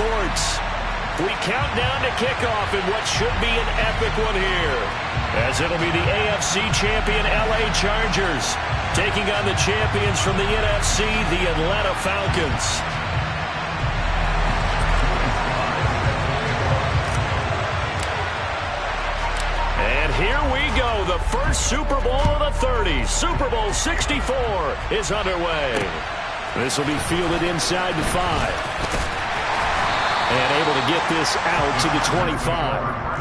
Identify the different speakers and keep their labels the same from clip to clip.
Speaker 1: courts. We count down to kickoff in what should be an epic one here, as it'll be the AFC champion LA Chargers taking on the champions from the NFC, the Atlanta Falcons. And here we go. The first Super Bowl of the 30s. Super Bowl 64 is underway. This will be fielded inside the 5. And able to get this out to the 25.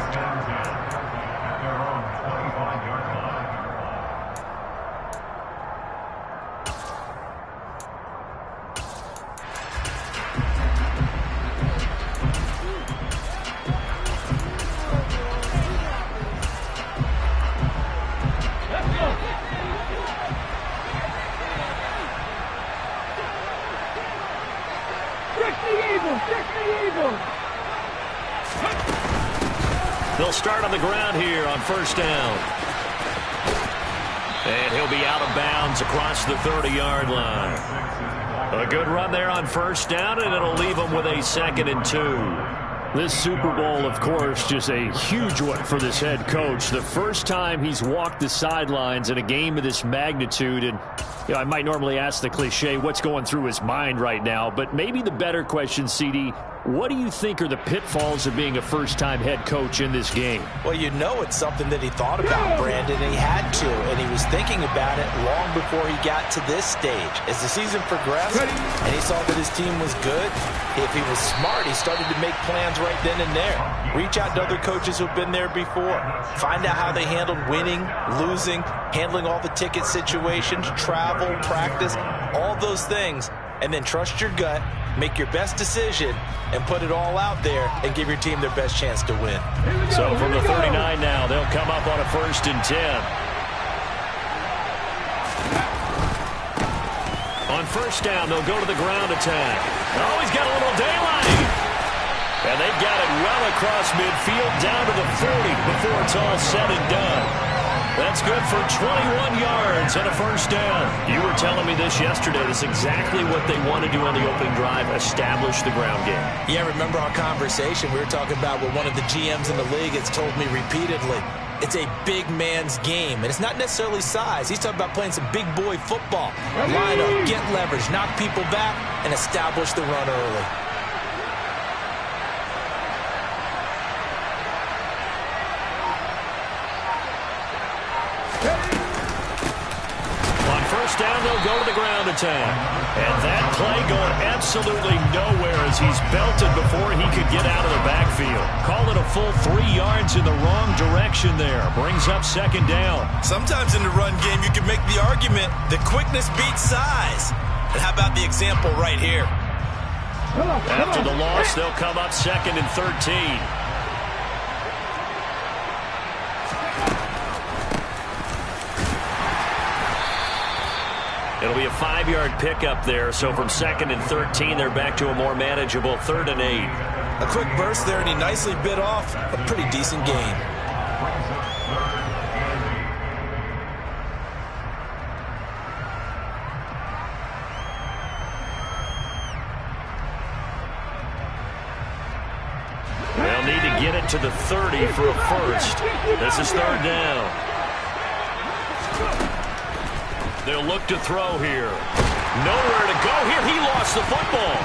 Speaker 1: They'll start on the ground here on first down. And he'll be out of bounds across the 30-yard line. A good run there on first down, and it'll leave him with a 2nd and 2. This Super Bowl, of course, just a huge one for this head coach. The first time he's walked the sidelines in a game of this magnitude. And I might normally ask the cliche, what's going through his mind right now? But maybe the better question, CD, what do you think are the pitfalls of being a first-time head coach in this game?
Speaker 2: Well, it's something that he thought about, Brandon, and he had to, and he was thinking about it long before he got to this stage. As the season progressed and he saw that his team was good, if he was smart, he started to make plans right then and there. Reach out to other coaches who've been there before. Find out how they handled winning, losing, handling all the ticket situations, travel, practice, all those things, and then trust your gut, make your best decision, and put it all out there and give your team their best chance to win.
Speaker 1: So from the 39 now, they'll come up on a 1st and 10. On first down, they'll go to the ground attack. Oh, he's got a little daylight. And they got it well across midfield down to the 40 before it's all said and done. That's good for 21 yards and a first down. You were telling me this yesterday. This is exactly what they want to do on the opening drive, establish the ground game.
Speaker 2: Yeah, remember our conversation. We were talking about what one of the GMs in the league has told me repeatedly. It's a big man's game, and it's not necessarily size. He's talking about playing some big boy football. Line up, get leverage, knock people back, and establish the run early.
Speaker 1: First down, they'll go to the ground attack. And that play going absolutely nowhere as he's belted before he could get out of the backfield. Call it a full 3 yards in the wrong direction there. Brings up 2nd down.
Speaker 2: Sometimes in the run game, you can make the argument that quickness beats size. And how about the example right here?
Speaker 1: After the loss, they'll come up 2nd and 13. It'll be a 5-yard pickup there, so from 2nd and 13, they're back to a more manageable 3rd and 8.
Speaker 2: A quick burst there, and he nicely bit off a pretty decent gain.
Speaker 1: They'll need to get it to the 30 for a first. This is 3rd down. They'll look to throw here. Nowhere to go here. He lost the football.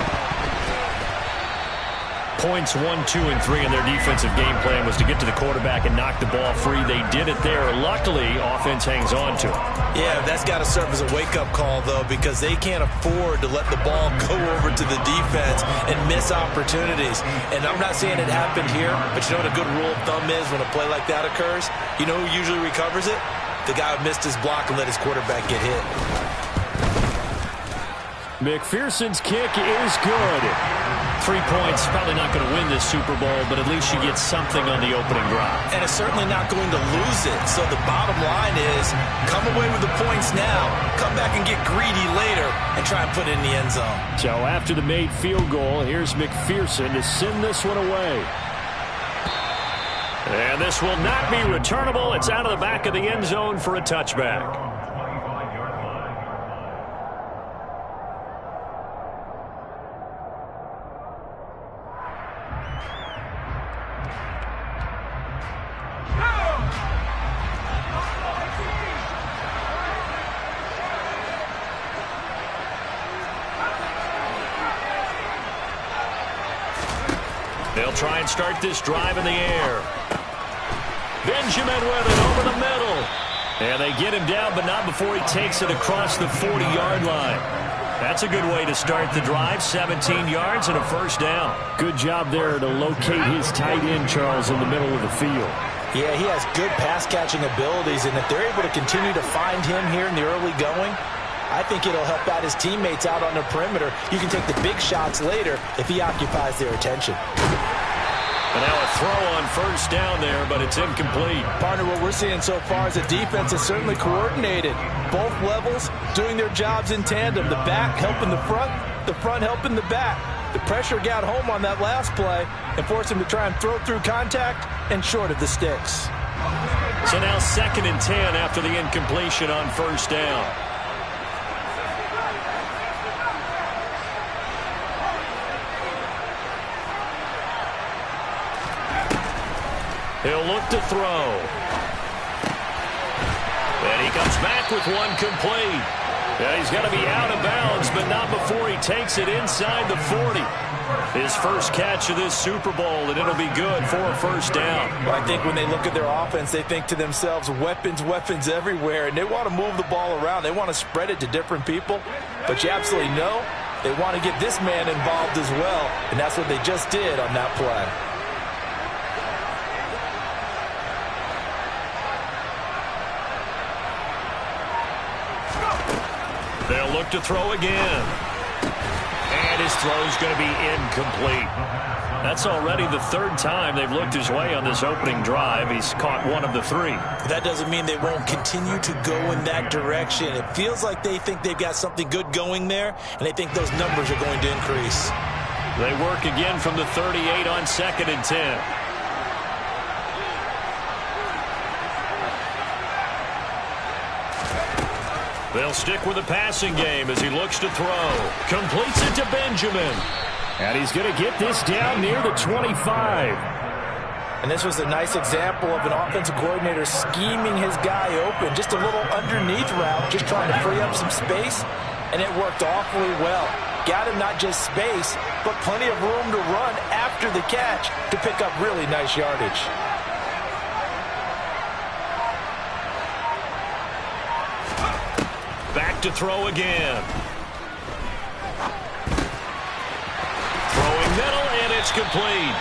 Speaker 1: Points 1, 2, and 3 in their defensive game plan was to get to the quarterback and knock the ball free. They did it there. Luckily, offense hangs on to it.
Speaker 2: Yeah, that's got to serve as a wake-up call, though, because they can't afford to let the ball go over to the defense and miss opportunities. And I'm not saying it happened here, but you know what a good rule of thumb is when a play like that occurs? You know who usually recovers it? The guy who missed his block and let his quarterback get hit.
Speaker 1: McPherson's kick is good. 3 points, probably not going to win this Super Bowl, but at least you get something on the opening drive.
Speaker 2: And it's certainly not going to lose it. So the bottom line is, come away with the points now, come back and get greedy later, and try and put it in the end zone.
Speaker 1: So after the made field goal, here's McPherson to send this one away. And this will not be returnable. It's out of the back of the end zone for a touchback. They'll try and start this drive in the air. Benjamin with it over the middle. And they get him down, but not before he takes it across the 40-yard line. That's a good way to start the drive. 17 yards and a first down.
Speaker 3: Good job there to locate his tight end, Charles, in the middle of the field.
Speaker 2: Yeah, he has good pass-catching abilities, and if they're able to continue to find him here in the early going, I think it'll help out his teammates out on the perimeter. You can take the big shots later if he occupies their attention.
Speaker 1: And now a throw on first down there, but it's incomplete.
Speaker 2: Partner, what we're seeing so far is the defense is certainly coordinated. Both levels doing their jobs in tandem. The back helping the front helping the back. The pressure got home on that last play and forced him to try and throw through contact and short of the sticks.
Speaker 1: So now 2nd and 10 after the incompletion on first down. He'll look to throw. And he comes back with one complete. Yeah, he's got to be out of bounds, but not before he takes it inside the 40. His first catch of this Super Bowl, and it'll be good for a first down.
Speaker 2: Well, I think when they look at their offense, they think to themselves, weapons, weapons everywhere, and they want to move the ball around. They want to spread it to different people, but you absolutely know they want to get this man involved as well, and that's what they just did on that play.
Speaker 1: They'll look to throw again. And his throw's going to be incomplete. That's already the 3rd time they've looked his way on this opening drive. He's caught one of the 3.
Speaker 2: That doesn't mean they won't continue to go in that direction. It feels like they think they've got something good going there, and they think those numbers are going to increase.
Speaker 1: They work again from the 38 on 2nd and 10. They'll stick with the passing game as he looks to throw. Completes it to Benjamin.
Speaker 3: And he's going to get this down near the 25.
Speaker 2: And this was a nice example of an offensive coordinator scheming his guy open. Just a little underneath route, just trying to free up some space. And it worked awfully well. Got him not just space, but plenty of room to run after the catch to pick up really nice yardage.
Speaker 1: Back to throw again. Throwing middle, and it's complete.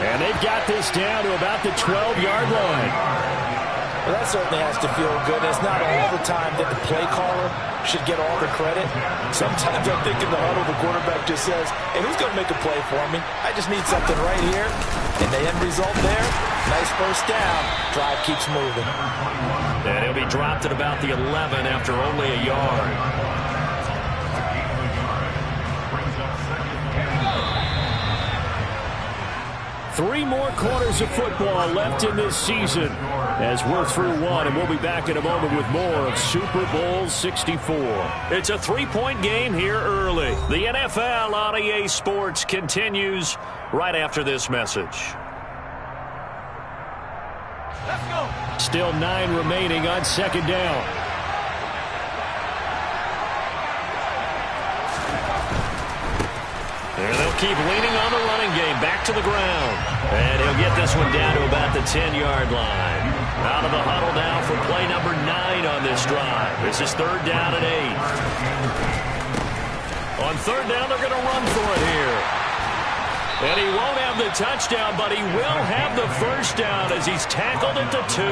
Speaker 3: And they've got this down to about the 12-yard line.
Speaker 2: Well, that certainly has to feel good. It's not all the time that the play caller should get all the credit. Sometimes I think in the huddle, the quarterback just says, hey, who's going to make a play for me? I just need something right here. And the end result there, nice first down. Drive keeps moving.
Speaker 1: And he'll be dropped at about the 11 after only a yard.
Speaker 3: Three more quarters of football left in this season as we're through one, and we'll be back in a moment with more of Super Bowl 64.
Speaker 1: It's a 3-point game here early. The NFL on EA Sports continues right after this message.
Speaker 3: Let's go. Still 9 remaining on 2nd down.
Speaker 1: And they'll keep leaning on the running game. Back to the ground. And he'll get this one down to about the 10-yard line. Out of the huddle now for play number 9 on this drive. This is 3rd down and 8. On 3rd down, they're going to run for it here. And he won't have the touchdown, but he will have the first down as he's tackled at the 2.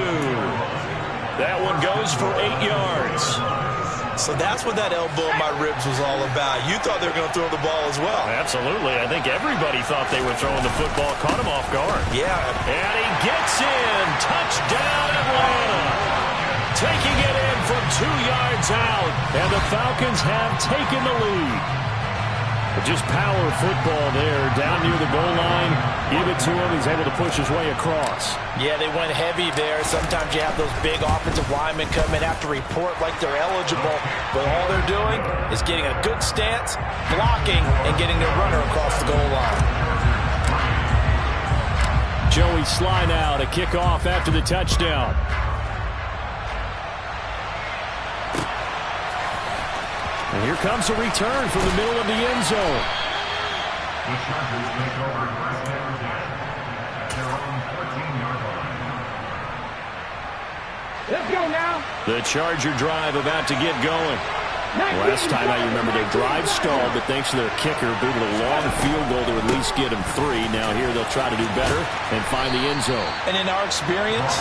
Speaker 1: That one goes for 8 yards.
Speaker 2: So that's what that elbow in my ribs was all about. You thought they were going to throw the ball as well.
Speaker 1: Absolutely. I think everybody thought they were throwing the football. Caught him off guard.
Speaker 2: Yeah.
Speaker 1: And he gets in. Touchdown, Atlanta. Taking it in from 2 yards out.
Speaker 3: And the Falcons have taken the lead. Just power football there, down near the goal line. Give it to him. He's able to push his way across.
Speaker 2: Yeah, they went heavy there. Sometimes you have those big offensive linemen come in, have to report like they're eligible. But all they're doing is getting a good stance, blocking, and getting their runner across the goal line.
Speaker 3: Joey Sly now to kick off after the touchdown. And here comes a return from the middle of the end zone.
Speaker 4: Chargers take over first down possession at their own 14-yard line.
Speaker 5: Let's go now.
Speaker 1: The Charger drive about to get going. Last time I remember their drive stalled, but thanks to their kicker, booted a long field goal to at least get them 3. Now here they'll try to do better and find the end zone.
Speaker 2: And in our experience,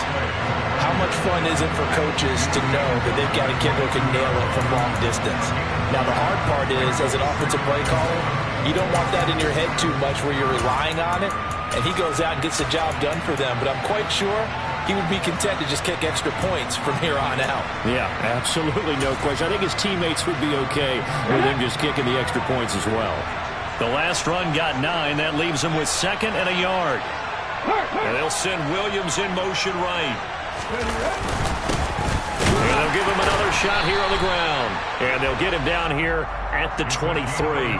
Speaker 2: how much fun is it for coaches to know that they've got a kicker who can nail it from long distance? Now the hard part is, as an offensive play caller, you don't want that in your head too much where you're relying on it, and he goes out and gets the job done for them. But I'm quite sure he would be content to just kick extra points from here on out.
Speaker 1: Yeah, absolutely no question. I think his teammates would be okay with him just kicking the extra points as well. The last run got 9. That leaves him with 2nd and a yard. And they'll send Williams in motion right. And they'll give him another shot here on the ground. And they'll get him down here at the 23.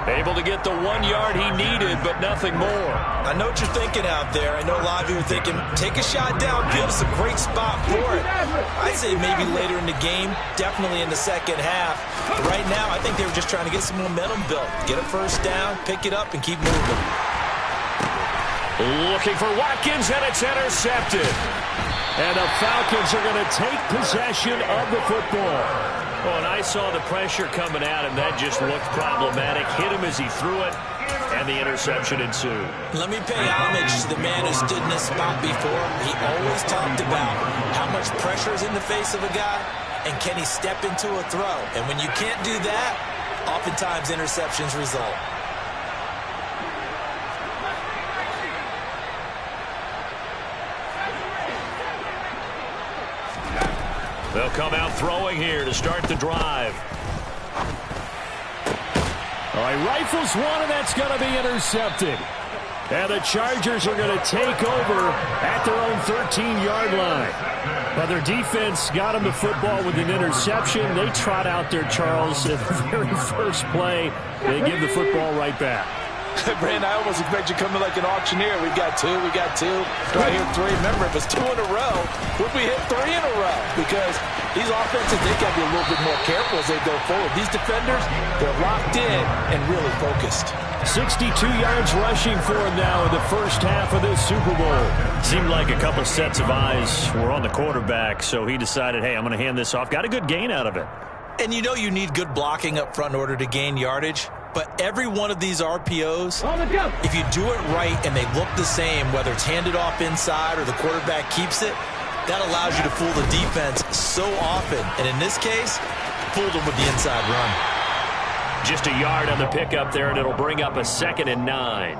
Speaker 1: Able to get the 1 yard he needed, but nothing more.
Speaker 2: I know what you're thinking out there. I know a lot of you are thinking, take a shot downfield. It's a great spot for it. I'd say maybe later in the game, definitely in the second half. But right now, I think they were just trying to get some momentum built. Get a first down, pick it up, and keep moving.
Speaker 1: Looking for Watkins, and it's intercepted. And the Falcons are going to take possession of the football. Oh, and I saw the pressure coming at him. That just looked problematic. Hit him as he threw it, and the interception ensued.
Speaker 2: Let me pay homage to the man who stood in this spot before. He always talked about how much pressure is in the face of a guy, and can he step into a throw. And when you can't do that, oftentimes interceptions result.
Speaker 1: They'll come out throwing here to start the drive. All right, rifles one, and that's going to be intercepted. And the Chargers are going to take over at their own 13-yard line. Now, their defense got them the football with an interception. They trot out there, Charles, at the very first play. They give the football right back.
Speaker 2: Brandon, I almost expect you coming like an auctioneer. We've got 2, we got 2. Do I hear 3? Remember, if it's 2 in a row, would we hit 3 in a row? Because these offenses, they've got to be a little bit more careful as they go forward. These defenders, they're locked in and really focused.
Speaker 1: 62 yards rushing for him now in the first half of this Super Bowl. Seemed like a couple sets of eyes were on the quarterback, so he decided, hey, I'm going to hand this off. Got a good gain out of it.
Speaker 2: And you know you need good blocking up front in order to gain yardage. But every one of these RPOs, if you do it right and they look the same, whether it's handed off inside or the quarterback keeps it, that allows you to fool the defense so often. And in this case, fooled them with the inside run.
Speaker 1: Just a yard on the pickup there, and it'll bring up a 2nd and 9.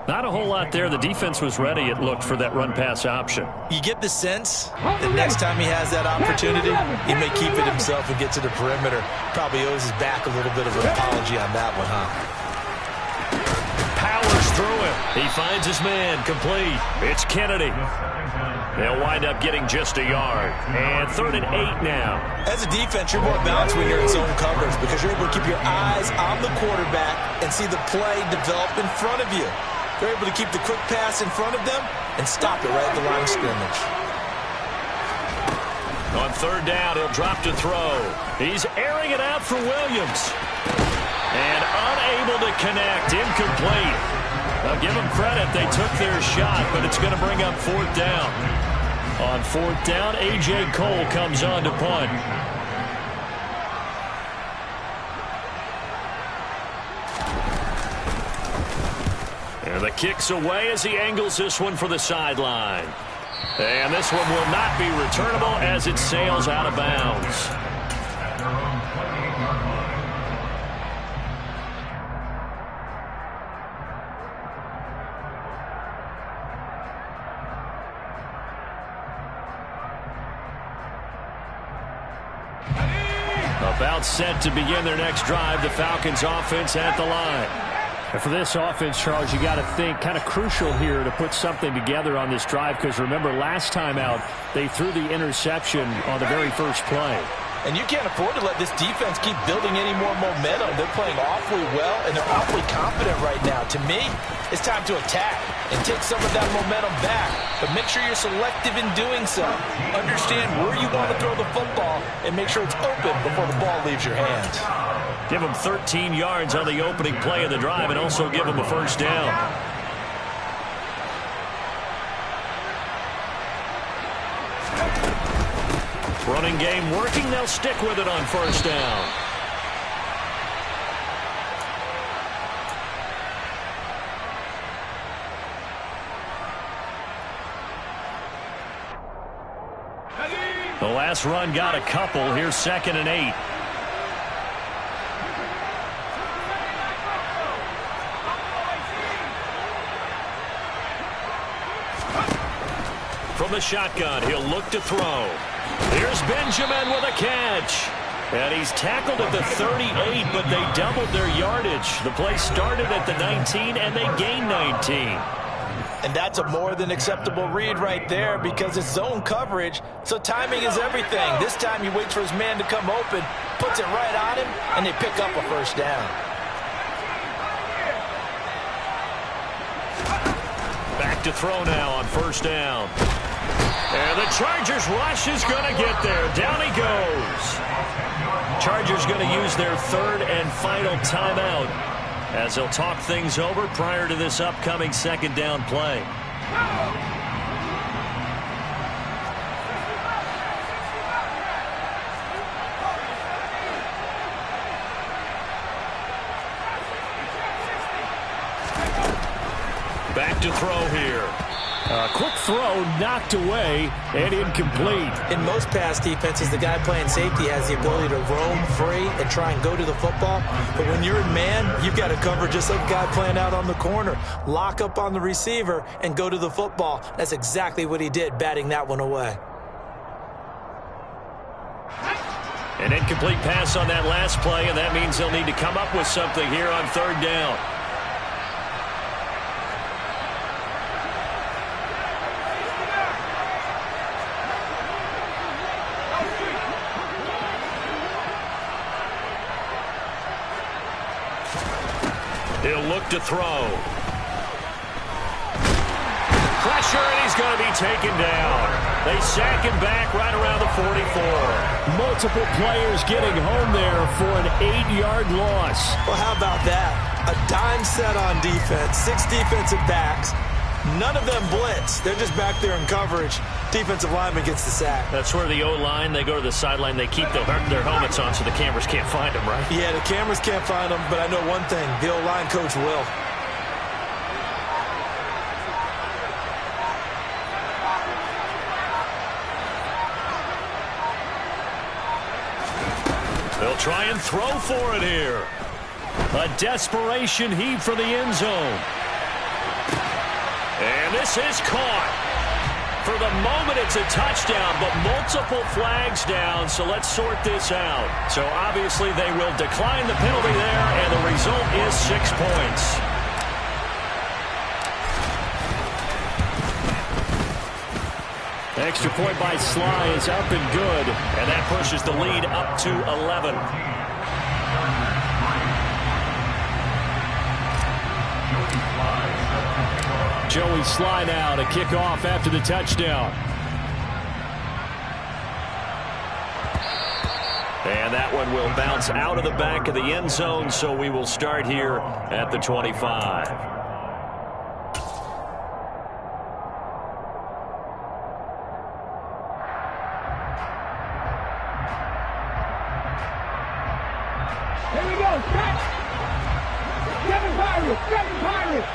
Speaker 1: Not a whole lot there. The defense was ready, it looked, for that run-pass option.
Speaker 2: You get the sense that next time he has that opportunity, he may keep it himself and get to the perimeter. Probably owes his back a little bit of an apology on that one, huh?
Speaker 1: Powers through it. He finds his man, complete. It's Kennedy. They'll wind up getting just a yard. And 3rd and 8 now.
Speaker 2: As a defense, you're more balanced when you're in zone coverage because you're able to keep your eyes on the quarterback and see the play develop in front of you. They're able to keep the quick pass in front of them and stop it right at the line of scrimmage.
Speaker 1: On 3rd down, he'll drop to throw. He's airing it out for Williams. And unable to connect. Incomplete. Now, give them credit. They took their shot, but it's going to bring up 4th down. On 4th down, A.J. Cole comes on to punt. And the kick's away as he angles this one for the sideline. And this one will not be returnable as it sails out of bounds. About set to begin their next drive, the Falcons offense at the line. And for this offense, Charles, you got to think kind of crucial here to put something together on this drive because remember last time out they threw the interception on the very first play.
Speaker 2: And you can't afford to let this defense keep building any more momentum. They're playing awfully well, and they're awfully confident right now. To me, it's time to attack and take some of that momentum back. But make sure you're selective in doing so. Understand where you want to throw the football and make sure it's open before the ball leaves your hands.
Speaker 1: Give him 13 yards on the opening play of the drive and also give him a first down. Running game working. They'll stick with it on first down. The last run got a couple. Here's 2nd and 8. From the shotgun, he'll look to throw. Here's Benjamin with a catch. And he's tackled at the 38, but they doubled their yardage. The play started at the 19, and they gained 19.
Speaker 2: And that's a more than acceptable read right there because it's zone coverage, so timing is everything. This time he waits for his man to come open, puts it right on him, and they pick up a first down.
Speaker 1: Back to throw now on first down. And the Chargers rush is going to get there. Down he goes. Chargers going to use their 3rd and final timeout as they'll talk things over prior to this upcoming 2nd down play. Back to throw here.
Speaker 3: A quick throw knocked away and incomplete.
Speaker 2: In most pass defenses, the guy playing safety has the ability to roam free and try and go to the football. But when you're in man, you've got to cover just like a guy playing out on the corner. Lock up on the receiver and go to the football. That's exactly what he did, batting that one away.
Speaker 1: An incomplete pass on that last play, and that means they'll need to come up with something here on 3rd down. He'll look to throw. Pressure, and he's going to be taken down. They sack him back right around the 44.
Speaker 3: Multiple players getting home there for an 8-yard loss.
Speaker 2: Well, how about that? A dime set on defense, 6 defensive backs. None of them blitz. They're just back there in coverage. Defensive lineman gets the sack.
Speaker 1: That's where the O-line, they go to the sideline, they keep their helmets on so the cameras can't find them, right?
Speaker 2: Yeah, the cameras can't find them, but I know one thing. The O-line coach will.
Speaker 1: They'll try and throw for it here. A desperation heave for the end zone. And this is caught. For the moment, it's a touchdown, but multiple flags down, so let's sort this out. So obviously they will decline the penalty there, and the result is 6 points.
Speaker 3: Extra point by Sly is up and good.
Speaker 1: And that pushes the lead up to 11.
Speaker 3: Joey Sly now to kick off after the touchdown.
Speaker 1: And that one will bounce out of the back of the end zone, so we will start here at the 25.
Speaker 5: Here we go, stretch! Seven Pirates!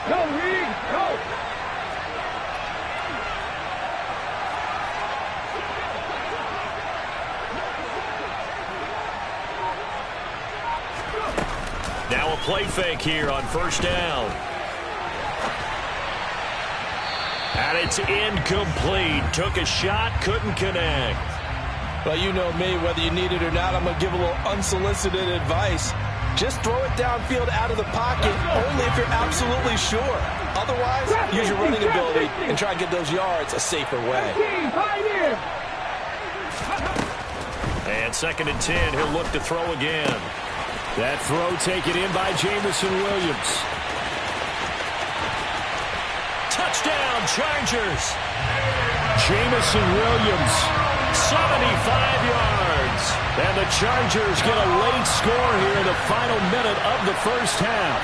Speaker 5: Go, Reed, go!
Speaker 1: Now a play fake here on first down. And it's incomplete. Took a shot, couldn't connect.
Speaker 2: Well, you know me, whether you need it or not, I'm going to give a little unsolicited advice. Just throw it downfield out of the pocket, only if you're absolutely sure. Otherwise, use your running ability and try and get those yards a safer way.
Speaker 1: And 2nd and 10, he'll look to throw again.
Speaker 3: That throw taken in by Jamison Williams.
Speaker 1: Touchdown, Chargers.
Speaker 3: Jamison Williams 75 yards. And the Chargers get a late score here in the final minute of the first half.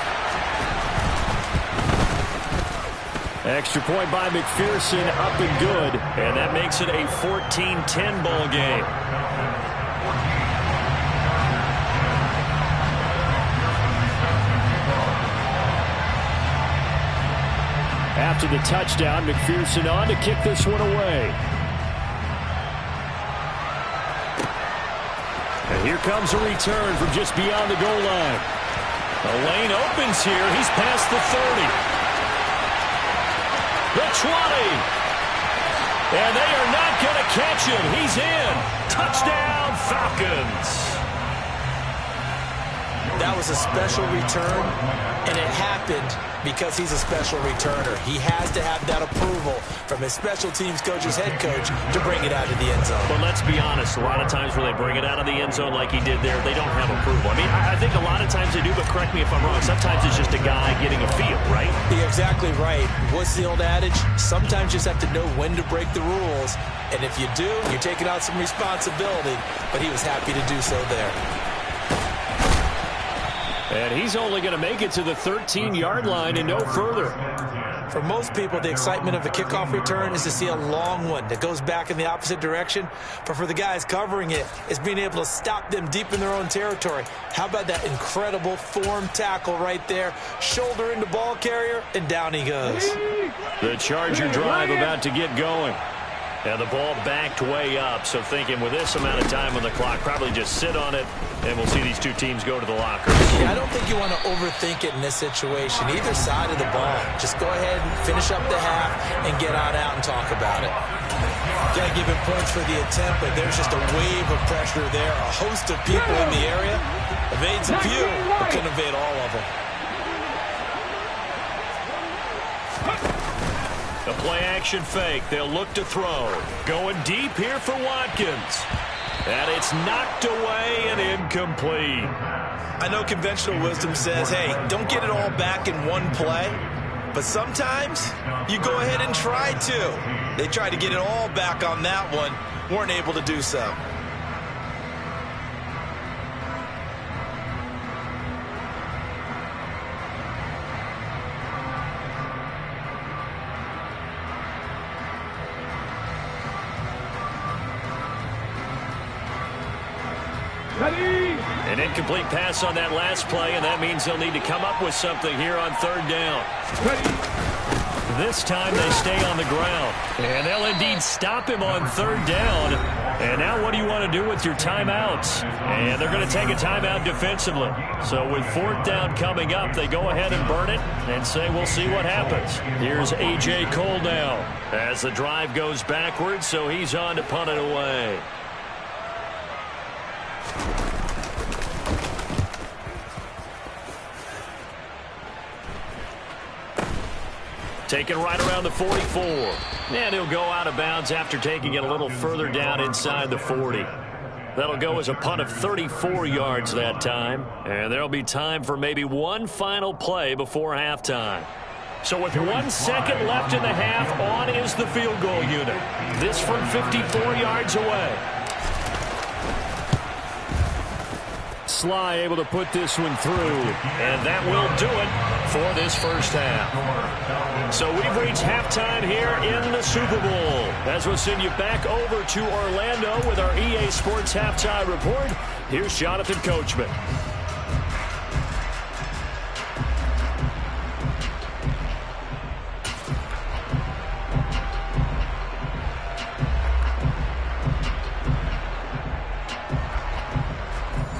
Speaker 3: Extra point by McPherson, up and good.
Speaker 1: And that makes it a 14-10 ball game.
Speaker 3: After the touchdown, McPherson on to kick this one away. And here comes a return from just beyond the goal line.
Speaker 1: The lane opens here. He's past the 30. The 20. And they are not going to catch him. He's in. Touchdown, Falcons.
Speaker 2: That was a special return, and it happened because he's a special returner. He has to have that approval from his special teams coach's head coach to bring it out of the end zone.
Speaker 1: But let's be honest, a lot of times when they bring it out of the end zone like he did there, they don't have approval. I mean, I think a lot of times they do, but correct me if I'm wrong. Sometimes it's just a guy getting a feel, right?
Speaker 2: You're exactly right. What's the old adage? Sometimes you just have to know when to break the rules, and if you do, you're taking out some responsibility, but he was happy to do so there.
Speaker 3: And he's only going to make it to the 13-yard line and no further.
Speaker 2: For most people, the excitement of a kickoff return is to see a long one that goes back in the opposite direction. But for the guys covering it, it's being able to stop them deep in their own territory. How about that incredible form tackle right there? Shoulder into ball carrier, and down he goes.
Speaker 3: The Charger drive about to get going.
Speaker 1: And the ball backed way up, so thinking with this amount of time on the clock, probably just sit on it, and we'll see these two teams go to the lockers.
Speaker 2: Yeah, I don't think you want to overthink it in this situation. Either side of the ball. Just go ahead and finish up the half and get on out and talk about it. Got to give him points for the attempt, but there's just a wave of pressure there. A host of people in the area. Evades a few, but couldn't evade all of them.
Speaker 1: The play-action fake. They'll look to throw. Going deep here for Watkins. And it's knocked away and incomplete.
Speaker 2: I know conventional wisdom says, hey, don't get it all back in one play. But sometimes you go ahead and try to. They tried to get it all back on that one. Weren't able to do so.
Speaker 1: An incomplete pass on that last play, and that means they'll need to come up with something here on third down. This time they stay on the ground, and they'll indeed stop him on third down. And now what do you want to do with your timeouts? And they're going to take a timeout defensively. So with fourth down coming up, they go ahead and burn it and say we'll see what happens. Here's A.J. Cole now as the drive goes backwards, so he's on to punt it away. Taken right around the 44. And he'll go out of bounds after taking it a little further down inside the 40. That'll go as a punt of 34 yards that time. And there'll be time for maybe one final play before halftime. So with 1 second left in the half, on is the field goal unit. This from 54 yards away.
Speaker 3: Sly able to put this one through.
Speaker 1: And that will do it for this first half. So we've reached halftime here in the Super Bowl. As we'll send you back over to Orlando with our EA Sports Halftime Report, here's Jonathan Coachman.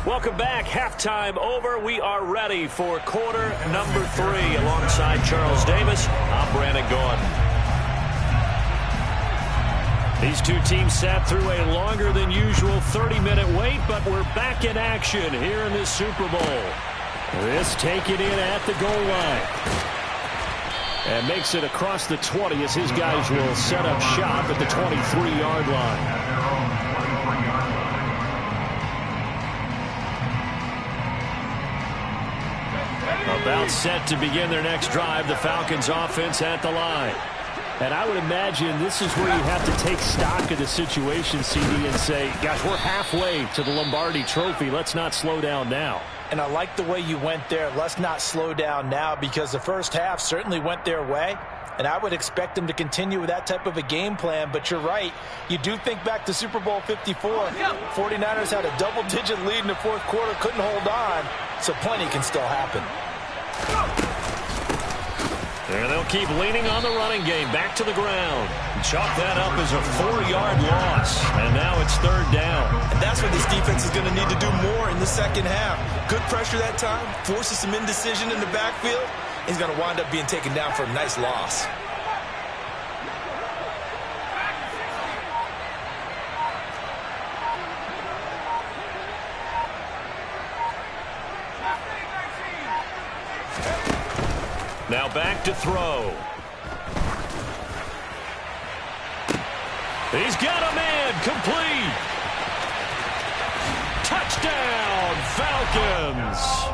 Speaker 1: Welcome back. Halftime over. We are ready for quarter number 3. Alongside Charles Davis, I'm Brandon Gordon. These two teams sat through a longer than usual 30-minute wait, but we're back in action here in this Super Bowl.
Speaker 3: This taken in at the goal line. And makes it across the 20 as his guys will set up shop at the 23-yard line.
Speaker 1: About set to begin their next drive, the Falcons offense at the line.
Speaker 3: And I would imagine this is where you have to take stock of the situation, CD, and say, gosh, we're halfway to the Lombardi Trophy. Let's not slow down now.
Speaker 2: And I like the way you went there. Let's not slow down now, because the first half certainly went their way. And I would expect them to continue with that type of a game plan. But you're right. You do think back to Super Bowl 54. 49ers had a double-digit lead in the fourth quarter, couldn't hold on. So plenty can still happen.
Speaker 1: And they'll keep leaning on the running game. Back to the ground. Chalk that up as a 4-yard loss. And now it's third down.
Speaker 6: And that's what this defense is going to need to do more in the second half. Good pressure that time. Forces some indecision in the backfield. He's going to wind up being taken down for a nice loss.
Speaker 1: Now back to throw. He's got a man, complete. Touchdown, Falcons.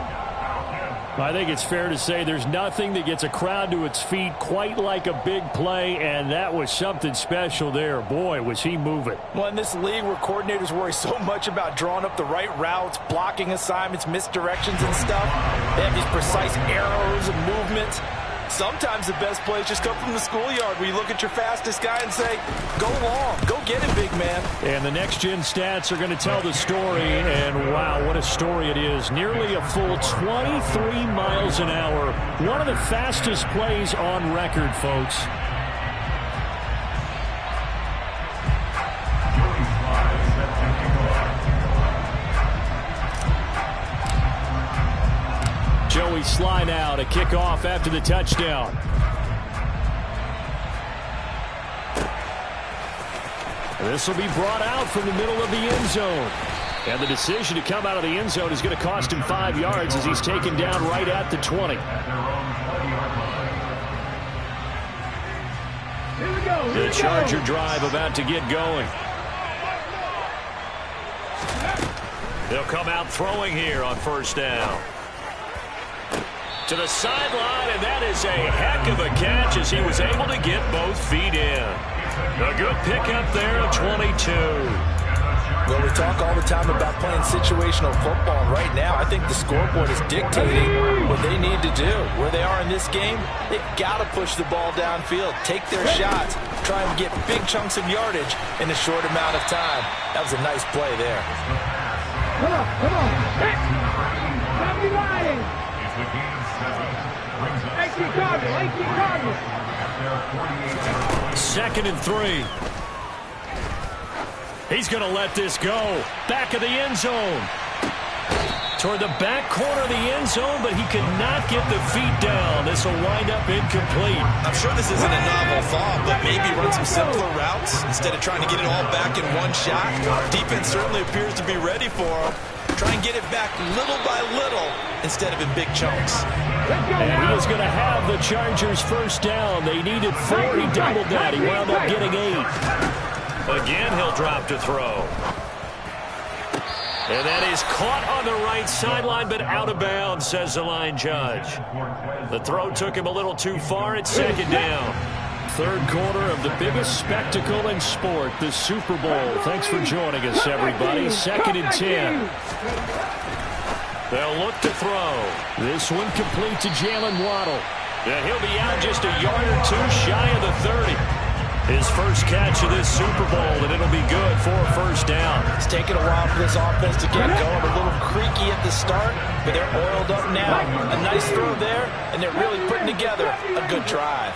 Speaker 3: I think it's fair to say there's nothing that gets a crowd to its feet quite like a big play, and that was something special there. Boy, was he moving.
Speaker 2: Well, in this league where coordinators worry so much about drawing up the right routes, blocking assignments, misdirections and stuff, they have these precise arrows and movements. Sometimes the best plays just come from the schoolyard, where you look at your fastest guy and say, go long, go get it, big man.
Speaker 3: And the next-gen stats are going to tell the story, and wow, what a story it is. Nearly a full 23 miles an hour. One of the fastest plays on record, folks. Joey slide out, a kickoff after the touchdown. This will be brought out from the middle of the end zone. And the decision to come out of the end zone is going to cost him 5 yards as he's taken down right at the 20. The Charger drive about to get going.
Speaker 1: They'll come out throwing here on first down. To the sideline, and that is a heck of a catch as he was able to get both feet in. A good pickup there at 22.
Speaker 2: Well, we talk all the time about playing situational football, and right now I think the scoreboard is dictating what they need to do. Where they are in this game, they've got to push the ball downfield, take their shots, try and get big chunks of yardage in a short amount of time. That was a nice play there.
Speaker 5: Come on, come on. Stop dividing.
Speaker 3: Second and 3. He's going to let this go. Back of the end zone. Toward the back corner of the end zone, but he could not get the feet down. This will wind up incomplete.
Speaker 6: I'm sure this isn't a novel thought, but maybe run some simpler routes instead of trying to get it all back in one shot. Defense certainly appears to be ready for him. Try and get it back little by little instead of in big chunks.
Speaker 3: And he is going to have the Chargers first down. They needed 4. He doubled that. He wound up getting 8.
Speaker 1: Again, he'll drop to throw. And that is caught on the right sideline, but out of bounds, says the line judge. The throw took him a little too far. It's second down.
Speaker 3: Third quarter of the biggest spectacle in sport, the Super Bowl. Thanks for joining us, everybody. Second and 10. They'll look to throw. This one complete to Jalen Waddle.
Speaker 1: Yeah, he'll be out just a yard or two shy of the 30. His first catch of this Super Bowl, and it'll be good for a first down.
Speaker 2: It's taken a while for this offense to get going. A little creaky at the start, but they're oiled up now. A nice throw there, and they're really putting together a good drive.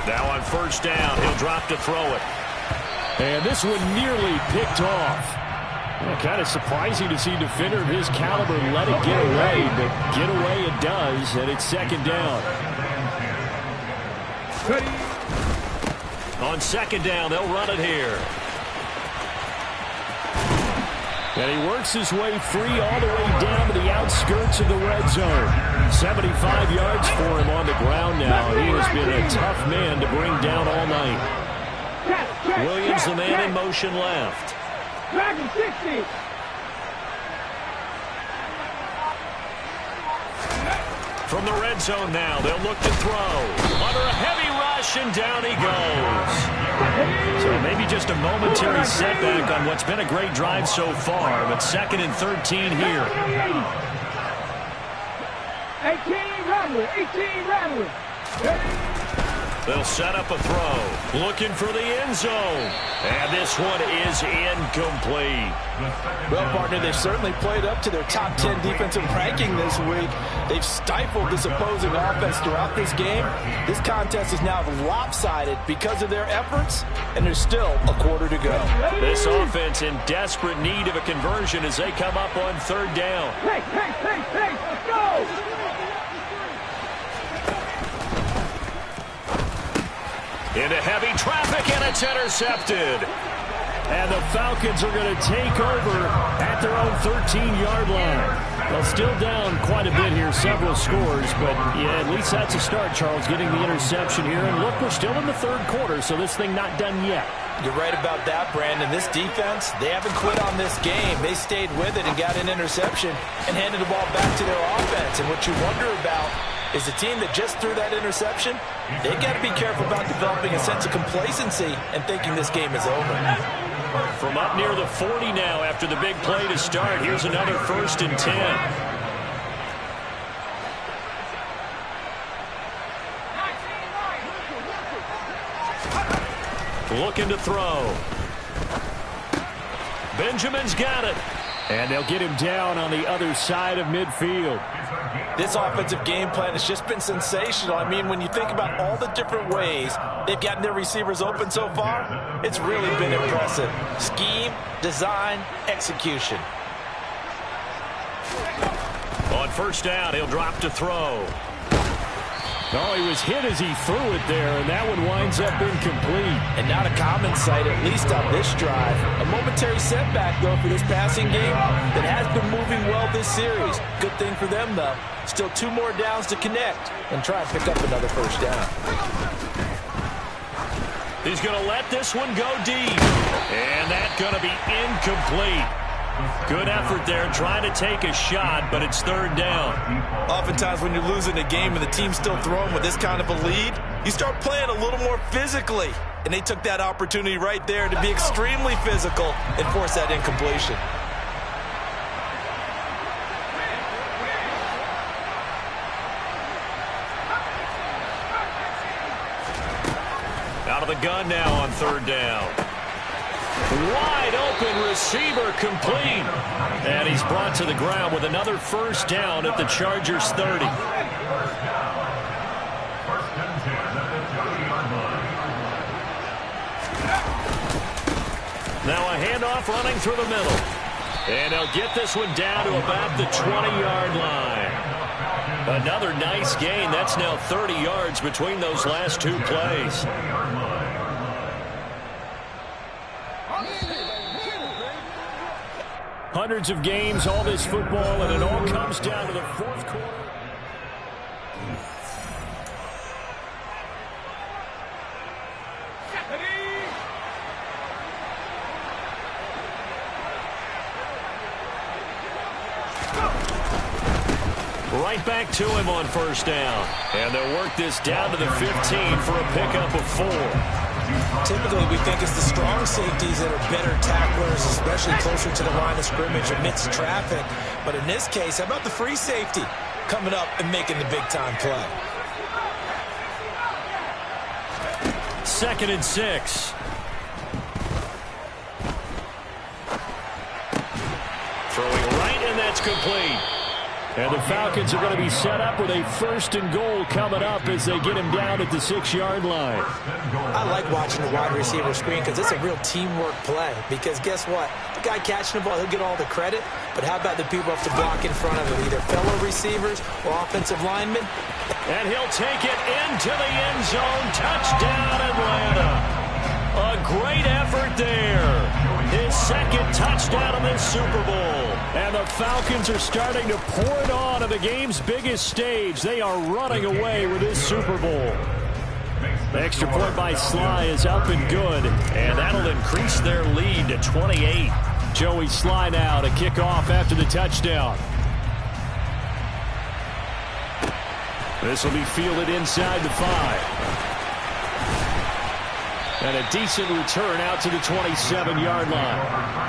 Speaker 1: Now on first down, he'll drop to throw it.
Speaker 3: And this one nearly picked off. Well, kind of surprising to see a defender of his caliber let it get away, but get away it does, and it's second down.
Speaker 1: On second down, they'll run it here.
Speaker 3: And he works his way free all the way down to the outskirts of the red zone. 75 yards for him on the ground now. He has been a tough man to bring down all night.
Speaker 1: Williams, the man in motion left.
Speaker 5: Dragon 60.
Speaker 1: From the red zone now, they'll look to throw. Under a heavy rush, rush, and down he goes. So maybe just a momentary setback on what's been a great drive so far, but 2nd and 13 here.
Speaker 5: 18 Rattler, 18 Rattler.
Speaker 1: They'll set up a throw, looking for the end zone. And this one is incomplete.
Speaker 2: Well, partner, they've certainly played up to their top 10 defensive ranking this week. They've stifled this opposing offense throughout this game. This contest is now lopsided because of their efforts, and there's still a quarter to go.
Speaker 1: This offense in desperate need of a conversion as they come up on 3rd down.
Speaker 5: Hey, let's go!
Speaker 1: Into heavy traffic, and it's intercepted.
Speaker 3: And the Falcons are going to take over at their own 13-yard line. Well, still down quite a bit here, several scores, but yeah, at least that's a start, Charles, getting the interception here. And look, we're still in the 3rd quarter, so this thing not done yet.
Speaker 2: You're right about that, Brandon. This defense, they haven't quit on this game. They stayed with it and got an interception and handed the ball back to their offense. And what you wonder about is the team that just threw that interception, they got to be careful about developing a sense of complacency and thinking this game is over.
Speaker 1: From up near the 40 now after the big play to start, here's another 1st and 10. Looking to throw. Benjamin's got it.
Speaker 3: And they'll get him down on the other side of midfield.
Speaker 2: This offensive game plan has just been sensational. I mean, when you think about all the different ways they've gotten their receivers open so far, it's really been impressive. Scheme, design, execution.
Speaker 1: On 1st down, he'll drop to throw.
Speaker 3: Oh, he was hit as he threw it there, and that one winds up incomplete.
Speaker 2: And not a common sight, at least on this drive. A momentary setback, though, for this passing game that has been moving well this series. Good thing for them, though. Still 2 more downs to connect and try and pick up another 1st down.
Speaker 1: He's going to let this one go deep. And that's going to be incomplete. Good effort there trying to take a shot, but it's 3rd down.
Speaker 6: Oftentimes when you're losing a game and the team's still throwing with this kind of a lead, you start playing a little more physically. And they took that opportunity right there to be extremely physical and force that incompletion.
Speaker 1: Out of the gun now on 3rd down. Wide open receiver complete. And he's brought to the ground with another 1st down at the Chargers 30. Now a handoff running through the middle. And they'll get this one down to about the 20-yard line. Another nice gain. That's now 30 yards between those last 2 plays.
Speaker 3: Hundreds of games, all this football, and it all comes down to the 4th quarter.
Speaker 1: Right back to him on 1st down. And they'll work this down to the 15 for a pickup of 4.
Speaker 2: Typically, we think it's the strong safeties that are better tacklers, especially closer to the line of scrimmage amidst traffic. But in this case, how about the free safety coming up and making the big-time play?
Speaker 1: 2nd and 6. Throwing right, and that's complete.
Speaker 3: And the Falcons are going to be set up with a 1st and goal coming up as they get him down at the 6-yard line.
Speaker 2: I like watching the wide receiver screen because it's a real teamwork play. Because guess what? The guy catching the ball, he'll get all the credit. But how about the people have to block in front of him, either fellow receivers or offensive linemen?
Speaker 1: And he'll take it into the end zone. Touchdown, Atlanta. A great effort there. His 2nd touchdown of this Super Bowl.
Speaker 3: And the Falcons are starting to pour it on the game's biggest stage. They are running away with this Super Bowl. The extra point by Sly is up and good.
Speaker 1: And that'll increase their lead to 28.
Speaker 3: Joey Sly now to kick off after the touchdown. This will be fielded inside the 5. And a decent return out to the 27-yard line.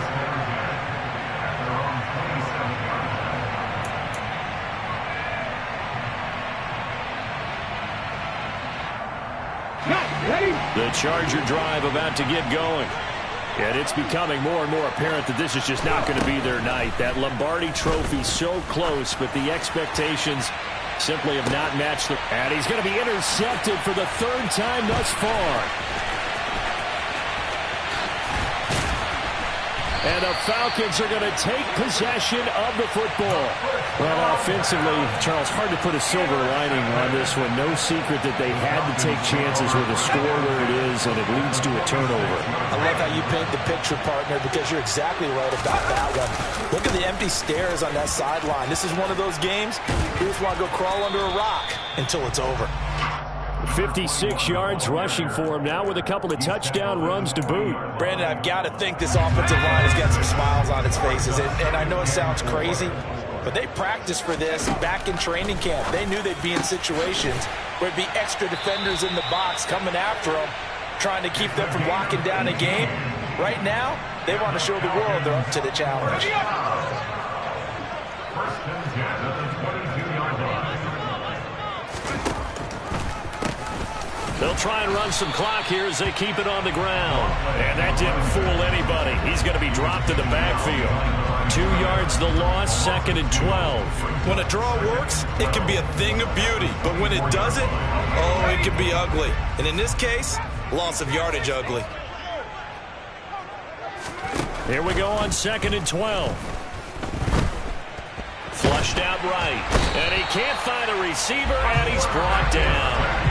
Speaker 3: The Charger drive about to get going. And it's becoming more and more apparent that this is just not going to be their night. That Lombardi trophy so close, but the expectations simply have not matched them. And he's going to be intercepted for the third time thus far. And the Falcons are going to take possession of the football. Well, offensively, Charles, hard to put a silver lining on this one. No secret that they had to take chances with a score where it is, and it leads to a turnover.
Speaker 2: I love how you paint the picture, partner, because you're exactly right about that one. Look at the empty stares on that sideline. This is one of those games you just want to go crawl under a rock until it's over.
Speaker 3: 56 yards rushing for him now with a couple of touchdown runs to boot.
Speaker 2: Brandon, I've got to think this offensive line has got some smiles on its faces. And I know it sounds crazy, but they practiced for this back in training camp. They knew they'd be in situations where it'd be extra defenders in the box coming after them, trying to keep them from locking down a game. Right now, they want to show the world they're up to the challenge.
Speaker 4: First and 10 at the 22-yard line.
Speaker 1: They'll try and run some clock here as they keep it on the ground. And that didn't fool anybody. He's going to be dropped in the backfield. 2 yards the loss, 2nd and 12.
Speaker 6: When a draw works, it can be a thing of beauty. But when it doesn't, oh, it can be ugly. And in this case, loss of yardage ugly.
Speaker 1: Here we go on 2nd and 12. Flushed out right. And he can't find a receiver, and he's brought down.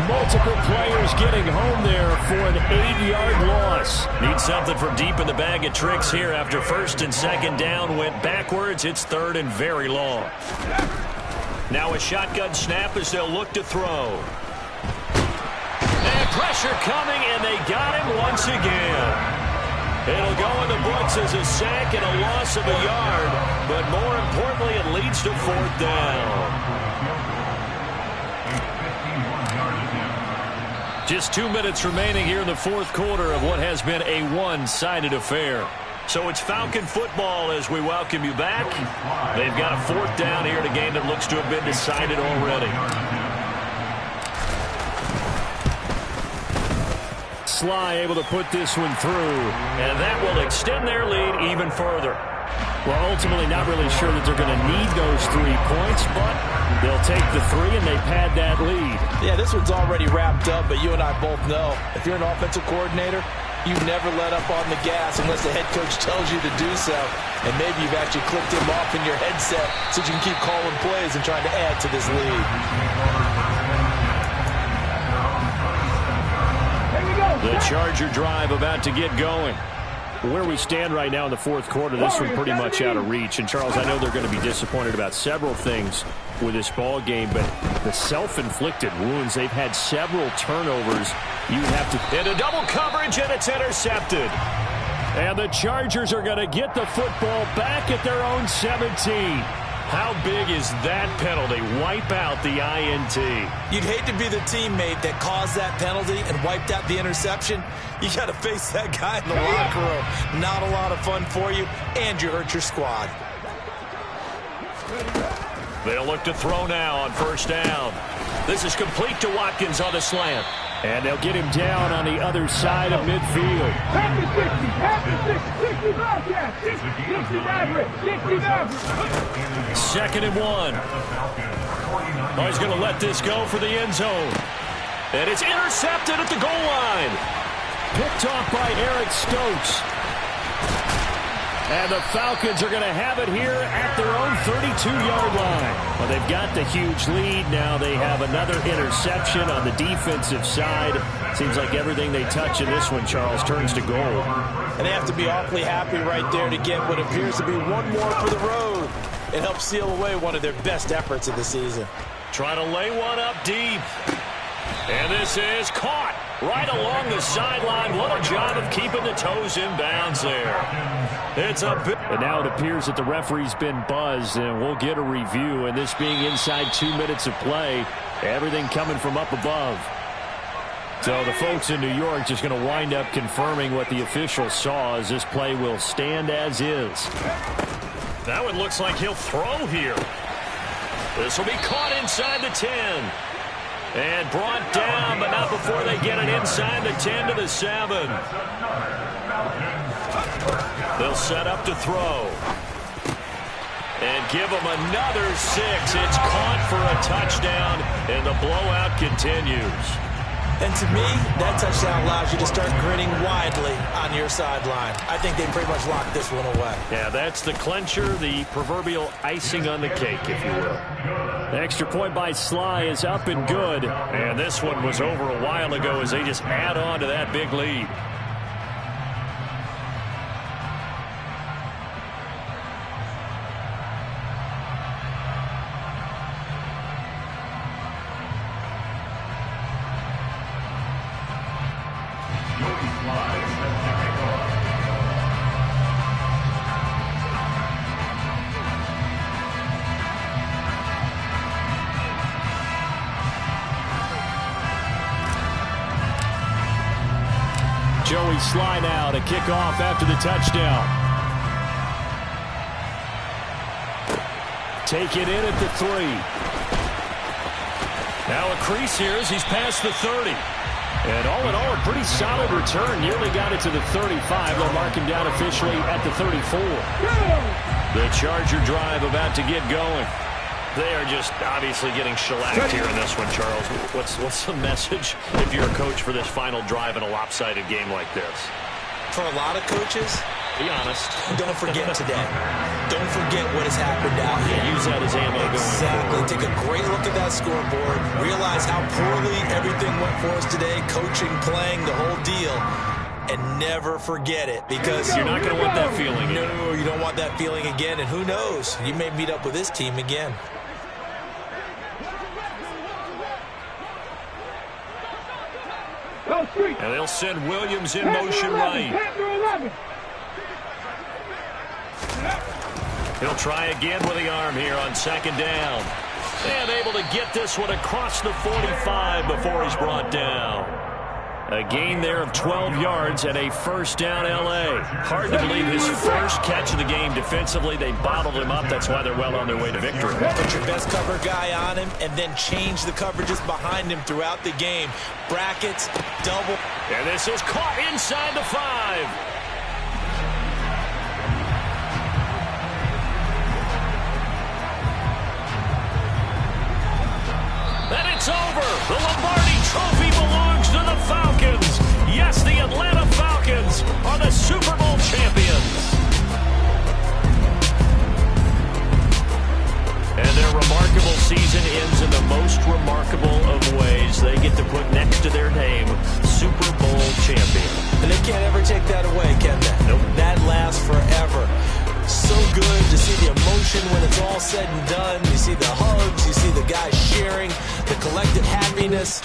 Speaker 3: Multiple players getting home there for an 8-yard loss.
Speaker 1: Need something from deep in the bag of tricks here after 1st and 2nd down went backwards. It's 3rd and very long. Now a shotgun snap as they'll look to throw. And pressure coming, and they got him once again. It'll go in the books as a sack and a loss of a yard, but more importantly, it leads to 4th down. Just 2 minutes remaining here in the 4th quarter of what has been a one-sided affair. So it's Falcon football as we welcome you back. They've got a 4th down here in a game that looks to have been decided already.
Speaker 3: Sly able to put this one through.
Speaker 1: And that will extend their lead even further.
Speaker 3: Well, ultimately not really sure that they're going to need those 3 points, but they'll take the 3 and they pad that lead.
Speaker 2: Yeah, this one's already wrapped up, but you and I both know if you're an offensive coordinator, you never let up on the gas unless the head coach tells you to do so. And maybe you've actually clicked him off in your headset so you can keep calling plays and trying to add to this lead.
Speaker 3: The Charger drive about to get going. Where we stand right now in the 4th quarter, this one pretty much out of reach. And, Charles, I know they're going to be disappointed about several things with this ball game, but the self-inflicted wounds, they've had several turnovers. You have to...
Speaker 1: Into double coverage, and it's intercepted.
Speaker 3: And the Chargers are going to get the football back at their own 17.
Speaker 1: How big is that penalty? Wipe out the INT.
Speaker 2: You'd hate to be the teammate that caused that penalty and wiped out the interception. You got to face that guy in the locker room. Not a lot of fun for you, and you hurt your squad.
Speaker 1: They'll look to throw now on 1st down. This is complete to Watkins on the slant.
Speaker 3: And they'll get him down on the other side of midfield.
Speaker 5: Half the 60, 60,
Speaker 1: 2nd and 1. Oh, he's going to let this go for the end zone. And it's intercepted at the goal line.
Speaker 3: Picked off by Eric Stokes. And the Falcons are going to have it here at their own 32-yard line. Well, they've got the huge lead. Now they have another interception on the defensive side. Seems like everything they touch in this one, Charles, turns to goal.
Speaker 2: And they have to be awfully happy right there to get what appears to be one more for the road. It helps seal away one of their best efforts of the season.
Speaker 1: Trying to lay one up deep. And this is caught right along the sideline. What a job of keeping the toes in bounds there. It's a bit.
Speaker 3: And now it appears that the referee's been buzzed, and we'll get a review. And this being inside 2 minutes of play, everything coming from up above. So the folks in New York just going to wind up confirming what the officials saw, as this play will stand as is.
Speaker 1: That one looks like he'll throw here. This will be caught inside the 10. And brought down, but not before they get it inside the 10 to the 7. They'll set up to throw. And give them another 6. It's caught for a touchdown, and the blowout continues.
Speaker 2: And to me, that touchdown allows you to start grinning widely on your sideline. I think they pretty much locked this one away.
Speaker 1: Yeah, that's the clincher, the proverbial icing on the cake, if you will.
Speaker 3: The extra point by Sly is up and good.
Speaker 1: And this one was over a while ago as they just add on to that big lead.
Speaker 3: Joey Sly now to kick off after the touchdown. Take it in at the 3.
Speaker 1: Now a crease here as he's past the 30.
Speaker 3: And all in all, a pretty solid return. Nearly got it to the 35. They'll mark him down officially at the 34.
Speaker 1: The Charger drive about to get going. They are just obviously getting shellacked here in this one, Charles. What's the message if you're a coach for this final drive in a lopsided game like this?
Speaker 2: For a lot of coaches,
Speaker 1: be honest.
Speaker 2: Don't forget today. Don't forget what has happened out here.
Speaker 1: Use that as ammo going forward.
Speaker 2: Take a great look at that scoreboard. Realize how poorly everything went for us today. Coaching, playing, the whole deal. And never forget it, because
Speaker 1: you're not going to want that feeling again.
Speaker 2: No, you don't want that feeling again. And who knows? You may meet up with this team again.
Speaker 1: And they'll send Williams in motion right. He'll try again with the arm here on second down. And able to get this one across the 45 before he's brought down. A gain there of 12 yards and a first down L.A. Hard to believe his first catch of the game defensively. They bottled him up. That's why they're well on their way to victory.
Speaker 2: Put your best cover guy on him and then change the coverages behind him throughout the game. Brackets, double.
Speaker 1: And this is caught inside the 5. And it's over. The Lombardi Trophy belongs to the Falcons. Yes, the Atlanta Falcons are the Super Bowl champions. And their remarkable season ends in the most remarkable of ways. They get to put next to their name, Super Bowl champion.
Speaker 2: And they can't ever take that away, can they?
Speaker 1: Nope.
Speaker 2: That lasts forever. So good to see the emotion when it's all said and done. You see the hugs, you see the guys sharing, the collective happiness.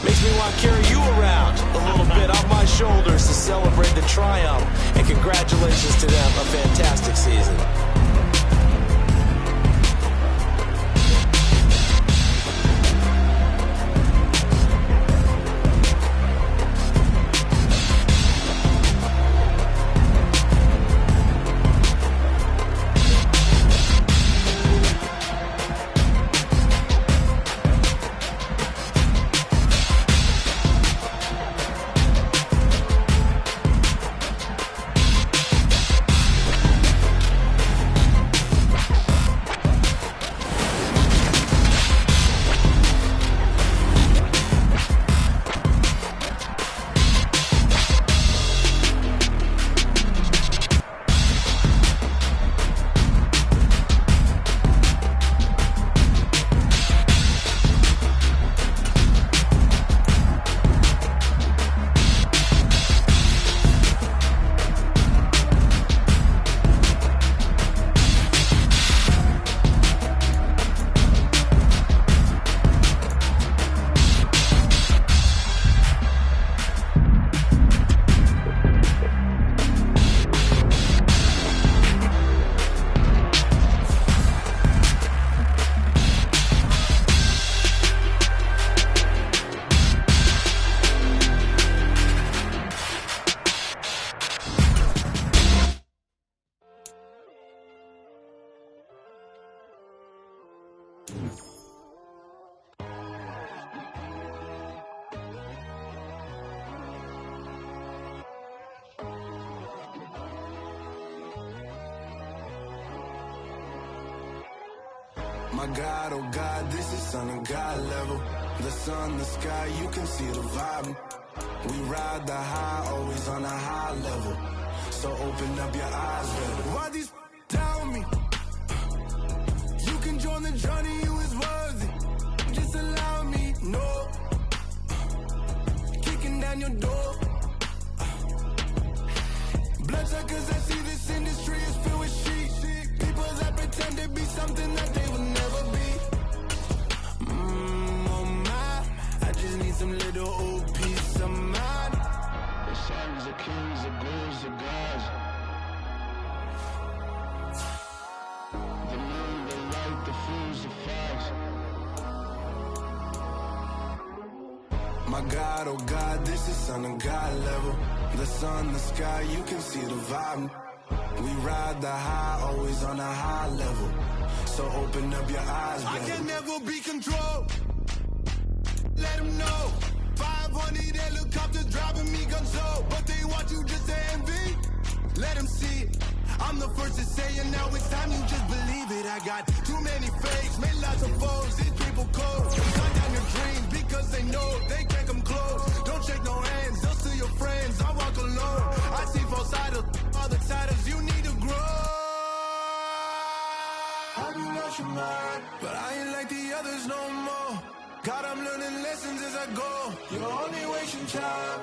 Speaker 2: Makes me want to carry you around a little bit on my shoulders to celebrate the triumph. And congratulations to them, a fantastic season.
Speaker 7: My God, oh God, this is Son of God level. The sun, the sky, you can see the vibe. We ride the high, always on a high level. So open up your eyes, better. Why these down me? You can join the journey, you is worthy. Just allow me, no. Kicking down your door. Bloodsuckers, I see this industry is filled with shit. People that pretend to be something that they will never be. Oh my, I just need some little old peace of mind. The sons, the kings, the blues, the gods. The moon, the light, the fools, the facts. My God, oh God, this is Son of God level. The sun, the sky, you can see the vibe. We ride the high, always on a high level. So open up your eyes, baby. I can never be controlled. Let them know. 500 helicopters driving me gonzo. But they want you just to envy. Let them see it. I'm the first to say it, now it's time you just believe it. I got too many fakes, made lots of foes. These people cold. Cut down your dreams because they know they can't come close. Don't shake no hands, they'll steal your friends. I walk alone. I see false idols, other titles. You need to grow. Have you lost your mind? But I ain't like the others no more. God, I'm learning lessons as I go. You're only wasting time.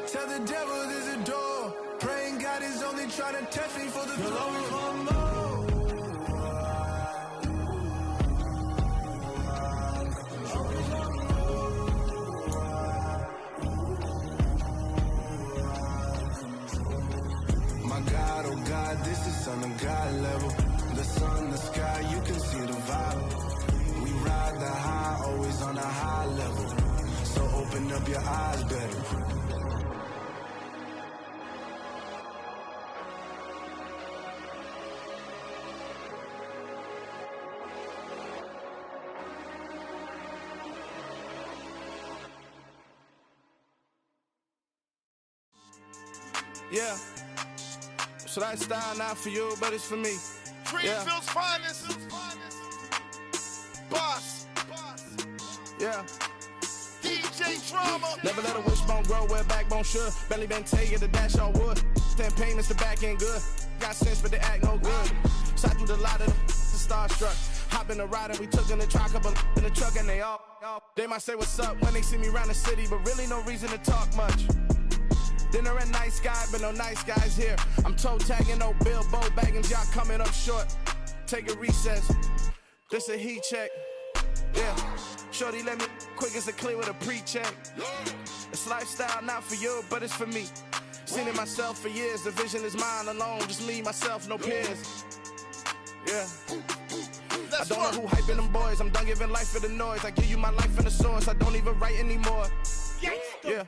Speaker 7: Tell the devil there's a door. Praying God is only trying to test me for the glory for more. My God, oh God, this is Son of God level. The sun, the sky, you can see the vibe. We ride the high, always on a high level. So open up your eyes, better.
Speaker 8: Yeah, so that style not for you, but it's for me.
Speaker 9: Greenville's finest. Boss.
Speaker 8: Yeah.
Speaker 9: DJ Drama.
Speaker 8: Never let a wishbone grow where backbone should. Belly been taking the dash all wood. 10 payments, the back end good. Got sense, but they act no good. Shot through the lot of the starstruck. Hop in the ride and we took in the truck, couple in the truck, and they all. They might say what's up when they see me around the city, but really no reason to talk much. Dinner at nice guy, but no nice guys here. I'm toe tagging, no Bilbo baggins, y'all coming up short. Take a recess. This a heat check. Yeah. Shorty let me quick as a clear with a pre-check. It's lifestyle not for you, but it's for me. Seen it myself for years. The vision is mine alone. Just me, myself, no peers. Yeah. I don't know who hyping them boys. I'm done giving life for the noise. I give you my life in the source. I don't even write anymore. Yeah.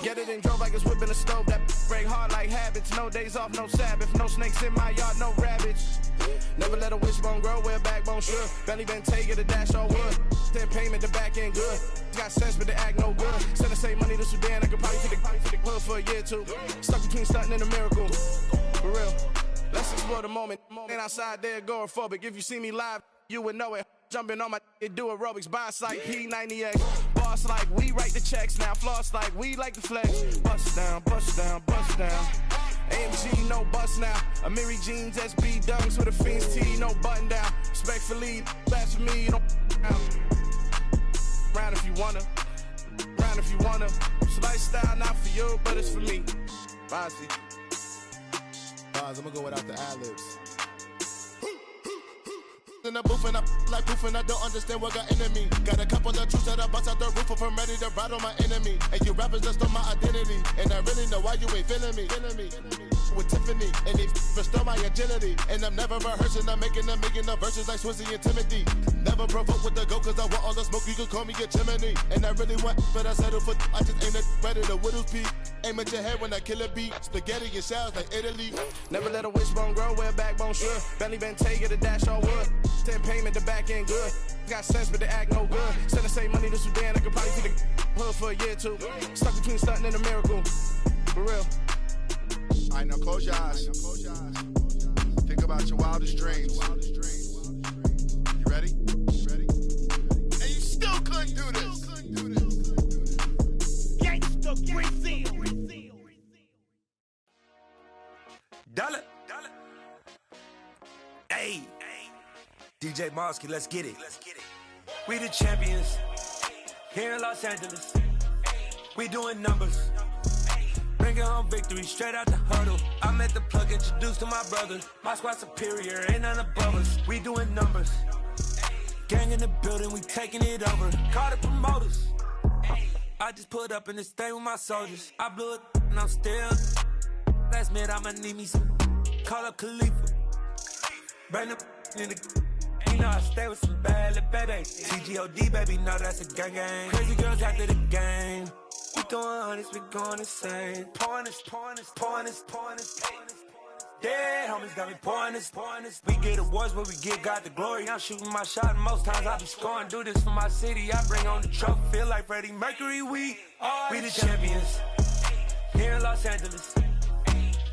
Speaker 8: Get it and drove like it's whipping a stove. That break hard like habits. No days off, no Sabbath. No snakes in my yard, no rabbits. Never let a wishbone grow where backbone should. Belly been taking the dash all wood. 10 payment, the back end good. Got sense, but they act no good. Send the same money to Sudan. I could probably take the hood for a year or two. Stuck between stunting and a miracle. For real. Let's explore the moment. Ain't outside there agoraphobic. If you see me live, you would know it. Jumping on my do aerobics. Boss like P90X. Boss like we write the checks now. Floss like we like the flex. Bust down, bust down, bust down. AMG, no bust now. Amiri jeans, SB dunks with a Fiends tee, no button down. Respectfully, that's for me, you don't round if you wanna. Round if you wanna. It's lifestyle not for you, but it's for me. Bossy.
Speaker 9: Boz, I'm gonna go without the ad-libs. In the booth and I like proof and I don't understand what got into me. Got a couple of truths that I bust out the roof if I'm ready to ride on my enemy. And you rappers just stole my identity, and I really know why you ain't feeling me. With Tiffany, and they restore my agility. And I'm never rehearsing, I'm making a million of verses like Swizzy and Timothy. Never provoke with the go, cause I want all the smoke, you can call me a chimney. And I really want, but I settle for, I just ain't ready to Whittles peak. Aim at your head when I kill a beat. Spaghetti and shells like Italy.
Speaker 8: Never let a wishbone grow where backbone should. Belly been taking the dash all wood. 10 payment, the back end good. Got sense, but they act no good. Send the same money to Sudan, I could probably see the hood for a year or two. Stuck between stunting and a miracle. For real.
Speaker 9: Alright, now close your eyes. Think about your wildest dreams. You ready?
Speaker 10: DJ Mosky, let's get it. We the champions here in Los Angeles. We doing numbers. Bringing home victory straight out the huddle. I'm at the plug, introduced to my brothers. My squad superior, ain't none above us. We doing numbers. Gang in the building, we taking it over. Call the promoters. I just put up in this thing with my soldiers. I blew it and I'm still. Last minute, I'ma need me some. Call up Khalifa. Bring the in the. You know I stay with some bad little baby. TGOD, baby, know that's a gang gang. Crazy girls after the game. We doing hundreds, we going insane. Pouring this. Dead homies got me pouring this. We get awards, but we give God the glory. I'm shooting my shot, and most times I be scoring. Do this for my city, I bring on the trophy. Feel like Freddie Mercury, we the champions. Here in Los Angeles,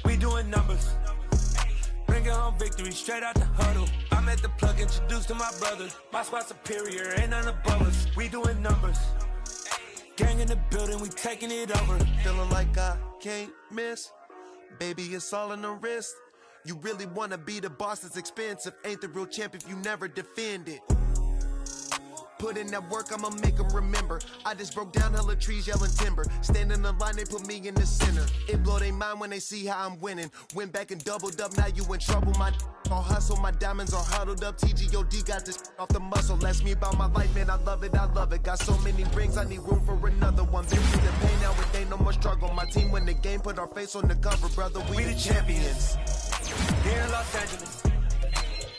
Speaker 10: we doing numbers. Bringing home victory straight out the huddle. I'm at the plug, introduced to my brothers. My squad superior, ain't none above us. We doing numbers. Gang in the building, we taking it over.
Speaker 11: Feeling like I can't miss. Baby, it's all in the wrist. You really wanna be the boss, it's expensive. Ain't the real champ if you never defend it. Put in that work, I'ma make them remember. I just broke down hella trees, yelling timber. Stand in the line, they put me in the center. It blow their mind when they see how I'm winning. Went back and doubled up, now you in trouble. My all hustle, my diamonds are huddled up. TGOD got this off the muscle. Ask me about my life, man, I love it. Got so many rings, I need room for another one. Been through the pain, now it ain't no more struggle. My team win the game, put our face on the cover, brother. We the champions.
Speaker 10: Here in Los Angeles,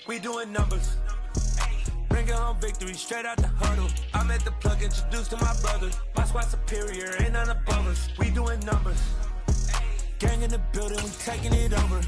Speaker 10: we doing numbers. Bringing home victory straight out the huddle. I'm at the plug, introduced to my brothers. My squad superior, ain't none above us. We doing numbers. Gang in the building, we taking it over.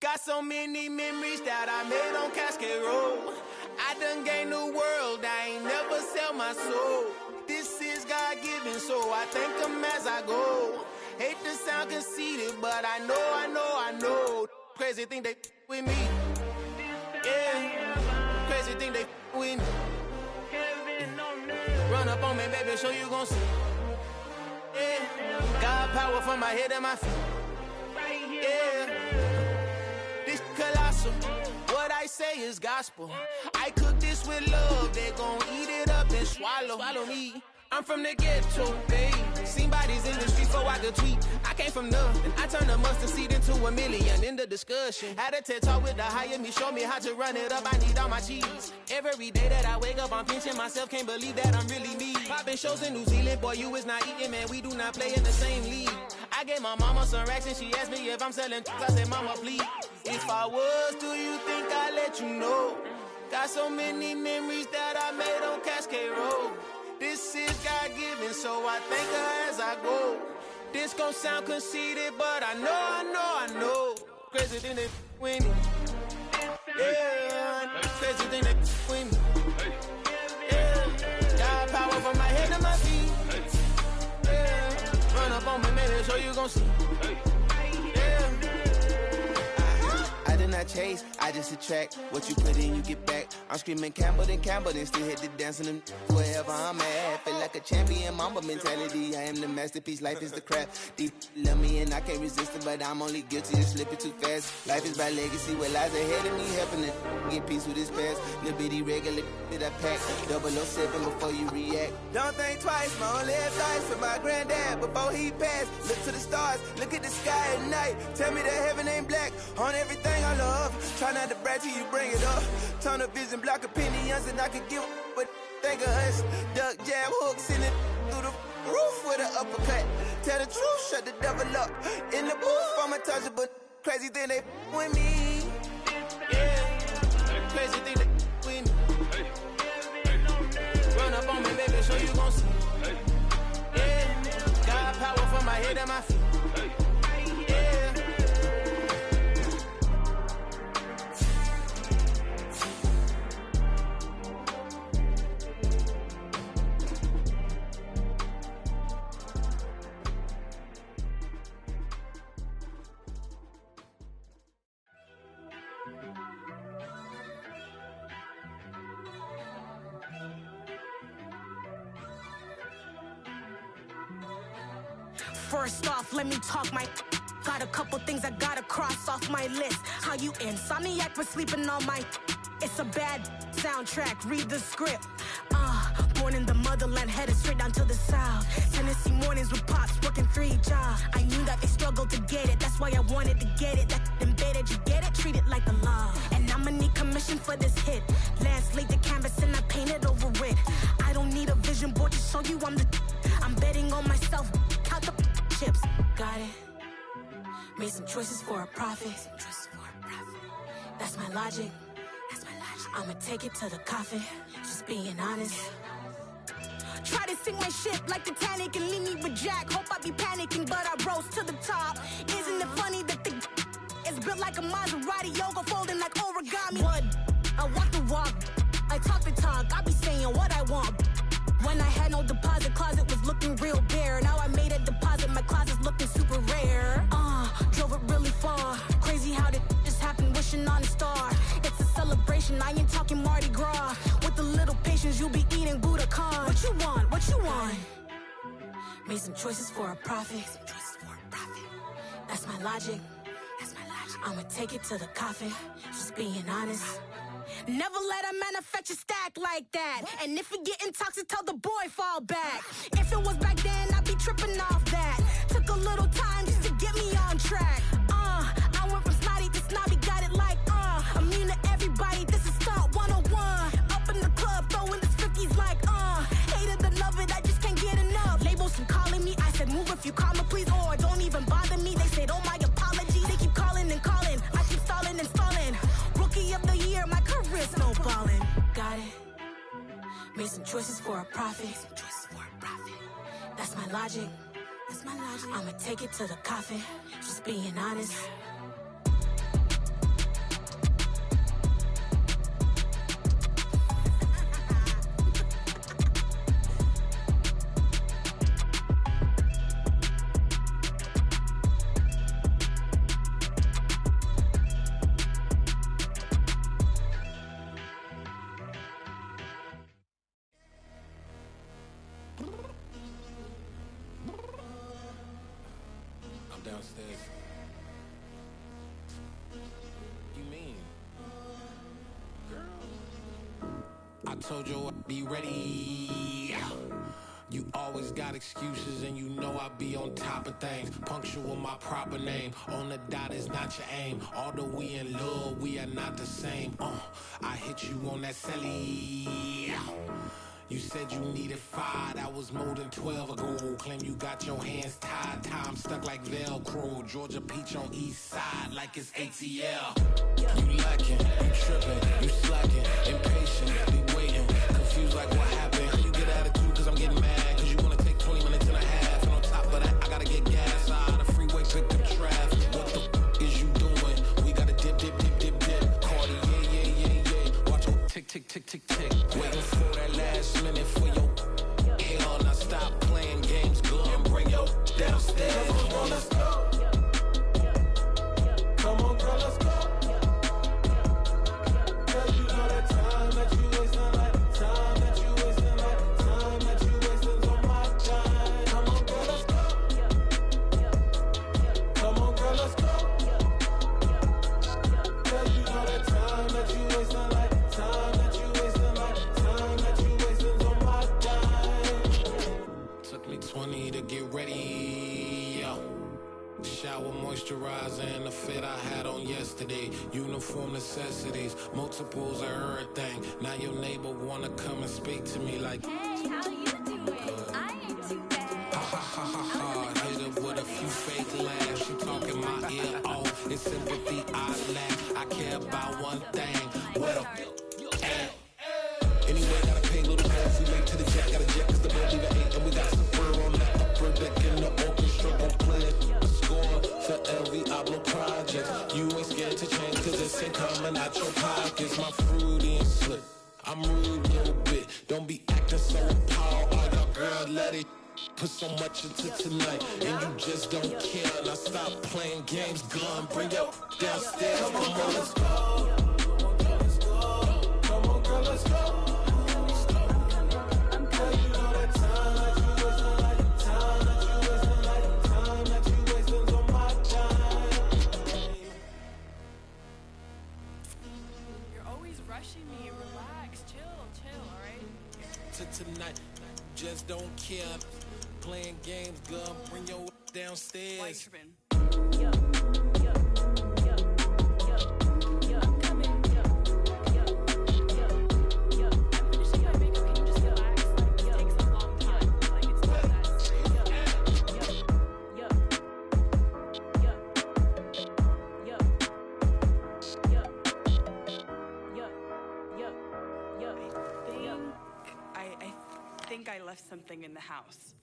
Speaker 8: Got so many memories that I made on Cascade Road. I done gained the world, I ain't never sell my soul. This is God-given, so I thank him as I go. Hate to sound conceited, but I know. Crazy thing they with me. Yeah, crazy thing they with me. Run up on me, baby, show you gon' see. Yeah, God power from my head and my feet. Yeah. Colossal. What I say is gospel. I cook this with love. They gon' eat it up and swallow me. I'm from the ghetto, babe. Seen bodies in the streets so I could tweet. I came from nothing. I turned a mustard seed into a million in the discussion. Had a TED talk with the higher me, show me how to run it up. I need all my cheese. Every day that I wake up, I'm pinching myself. Can't believe that I'm really me. Popping shows in New Zealand, boy, you is not eating, man. We do not play in the same league. I gave my mama some racks and she asked me if I'm selling. I said, mama, please. If I was, do you think I'd let you know? Got so many memories that I made on Cascade Road. This is God-given, so I thank her as I go. This gon' sound conceited, but I know. Crazy thing they win me. Yeah, crazy thing they win me. Yeah, got power from my head to my feet. Yeah, run up on me, maybe so you gon' see. I chase, I just attract what you put in, you get back. I'm screaming Campbell, then still hit the dancing and wherever I'm at. Feel like a champion, mamba mentality. I am the masterpiece, life is the crap. Deep love me and I can't resist it, but I'm only guilty of slipping too fast. Life is by legacy, what lies ahead of me, helping it get peace with this past. Little bitty regular that I pack, 007 before you react. Don't think twice, my only advice for my granddad before he passed. Look to the stars, look at the sky at night. Tell me that heaven ain't black on everything I love. Try not to brag till you bring it up. Turn the vision, block opinions, and I could give but think of us. Duck, jab, hooks in it through the roof with an uppercut. Tell the truth, shut the devil up. In the booth, I'm untouchable. Crazy thing they with me. Yeah, crazy thing they with me. Run up on me, baby, so you gon' see. Yeah, got power from my head and my feet. Yeah.
Speaker 12: First off, let me talk my... Got a couple things I gotta cross off my list. How you insomniac for sleeping on my... It's a bad soundtrack, read the script. Born in the motherland, headed straight down to the south. Tennessee mornings with pops, working 3 jobs. I knew that they struggled to get it, that's why I wanted to get it. That embedded, you get it, treat it like a law. And I'ma need commission for this hit. Lance laid the canvas and I painted over it. I don't need a vision board to show you I'm the... I'm betting on myself, count the chips. Got it. Made some choices for a profit. That's my logic. I'ma take it to the coffin, just being honest. Try to sink my ship like Titanic and leave me with Jack. Hope I be panicking, but I rose to the top. Isn't it funny that the is built like a Maserati, yoga folding like origami? What? I walk the walk, I talk the talk, I be saying what I want. When I had no deposit, closet was looking real bare. Now I made a deposit, my closet's looking super rare. Drove it really far. Crazy how did just happen, wishing on a star. It's a celebration, I ain't talking Mardi Gras. With a little patience, you'll be eating Budokan. What you want? What you want? Made some choices for a profit. That's my logic. I'ma take it to the coffin, just being honest. Never let a manufacture stack like that. And if it getting toxic, tell the boy fall back. If it was back then, I'd be tripping off that. Took a little time just to get me on track. I went from snotty to snobby, got it like, immune to everybody, this is Stunt 101. Up in the club, throwing this 50s like, hate it or love it, I just can't get enough. Labels from calling me, I said move if you call me, please, or don't even bother me. They said, oh my apology, they keep calling and calling. I keep stalling and stalling. Rookie of the year, my career snowballing. Got it. Made some choices for a profit. That's my logic. I'ma take it to the coffin, just being honest.
Speaker 13: Downstairs. You mean? Girl, I told you I'd be ready. You always got excuses and you know I be on top of things. Punctual my proper name. On the dot is not your aim. Although we in love, we are not the same. I hit you on that celly. You said you needed 5, that was more than 12 ago. Claim you got your hands tied, time stuck like Velcro. Georgia Peach on east side like it's ATL. You lacking, you tripping, you slacking, impatient, be waiting, confused like what happened. How you get attitude cause I'm getting mad, cause you wanna take 20 minutes and a half. And on top of that, I gotta get gas out of the freeway, pick up traffic. What the is you doing? We gotta dip, dip, dip, dip, dip. Cardi, yeah. Watch your tick, tick, tick, tick, tick. Waiting for that last minute for your hell. Now stop playing games, go and bring your downstairs. Come on, let's go. Come on, girl, let's go. Cause you know that time that you wasting, like time that you wasting, like time that you wasting on my time. Come on, girl, let's go. Come on, girl, let's go. Cause you know that time that you wasting, like time that you wasting, like time that you wasting on my time. Took me 20 to get ready, yo. Shower, moisturizer, and the fit I had on yesterday. Uniform necessities, multiples of everything. Now your neighbor wanna come and speak to me like, hey, how you doing? I ain't too bad. Ha ha ha ha ha. Hit her with a few fake laughs. She talking my ear off. It's sympathy I lack. I care about one thing. What up? Anyway, gotta pay little half. We make to the jet, got a jet cause the boat even ate. And we got some fur on that upper deck in the orchestra. Gon' play a score for every Ablo project. You ain't scared to change cause it's ain't coming out your pockets. My fruity and slip. I'm rude a little bit. Don't be acting so appalled. All y'all girl, let it put so much into tonight. And you just don't care. Now stop playing games, gun. Bring your downstairs. Come on, let's go.
Speaker 14: rushing me. Relax, chill, all right?
Speaker 13: To tonight, just don't care. Playing games, girl, bring your downstairs.
Speaker 14: Why you tripping? I think I left something in the house.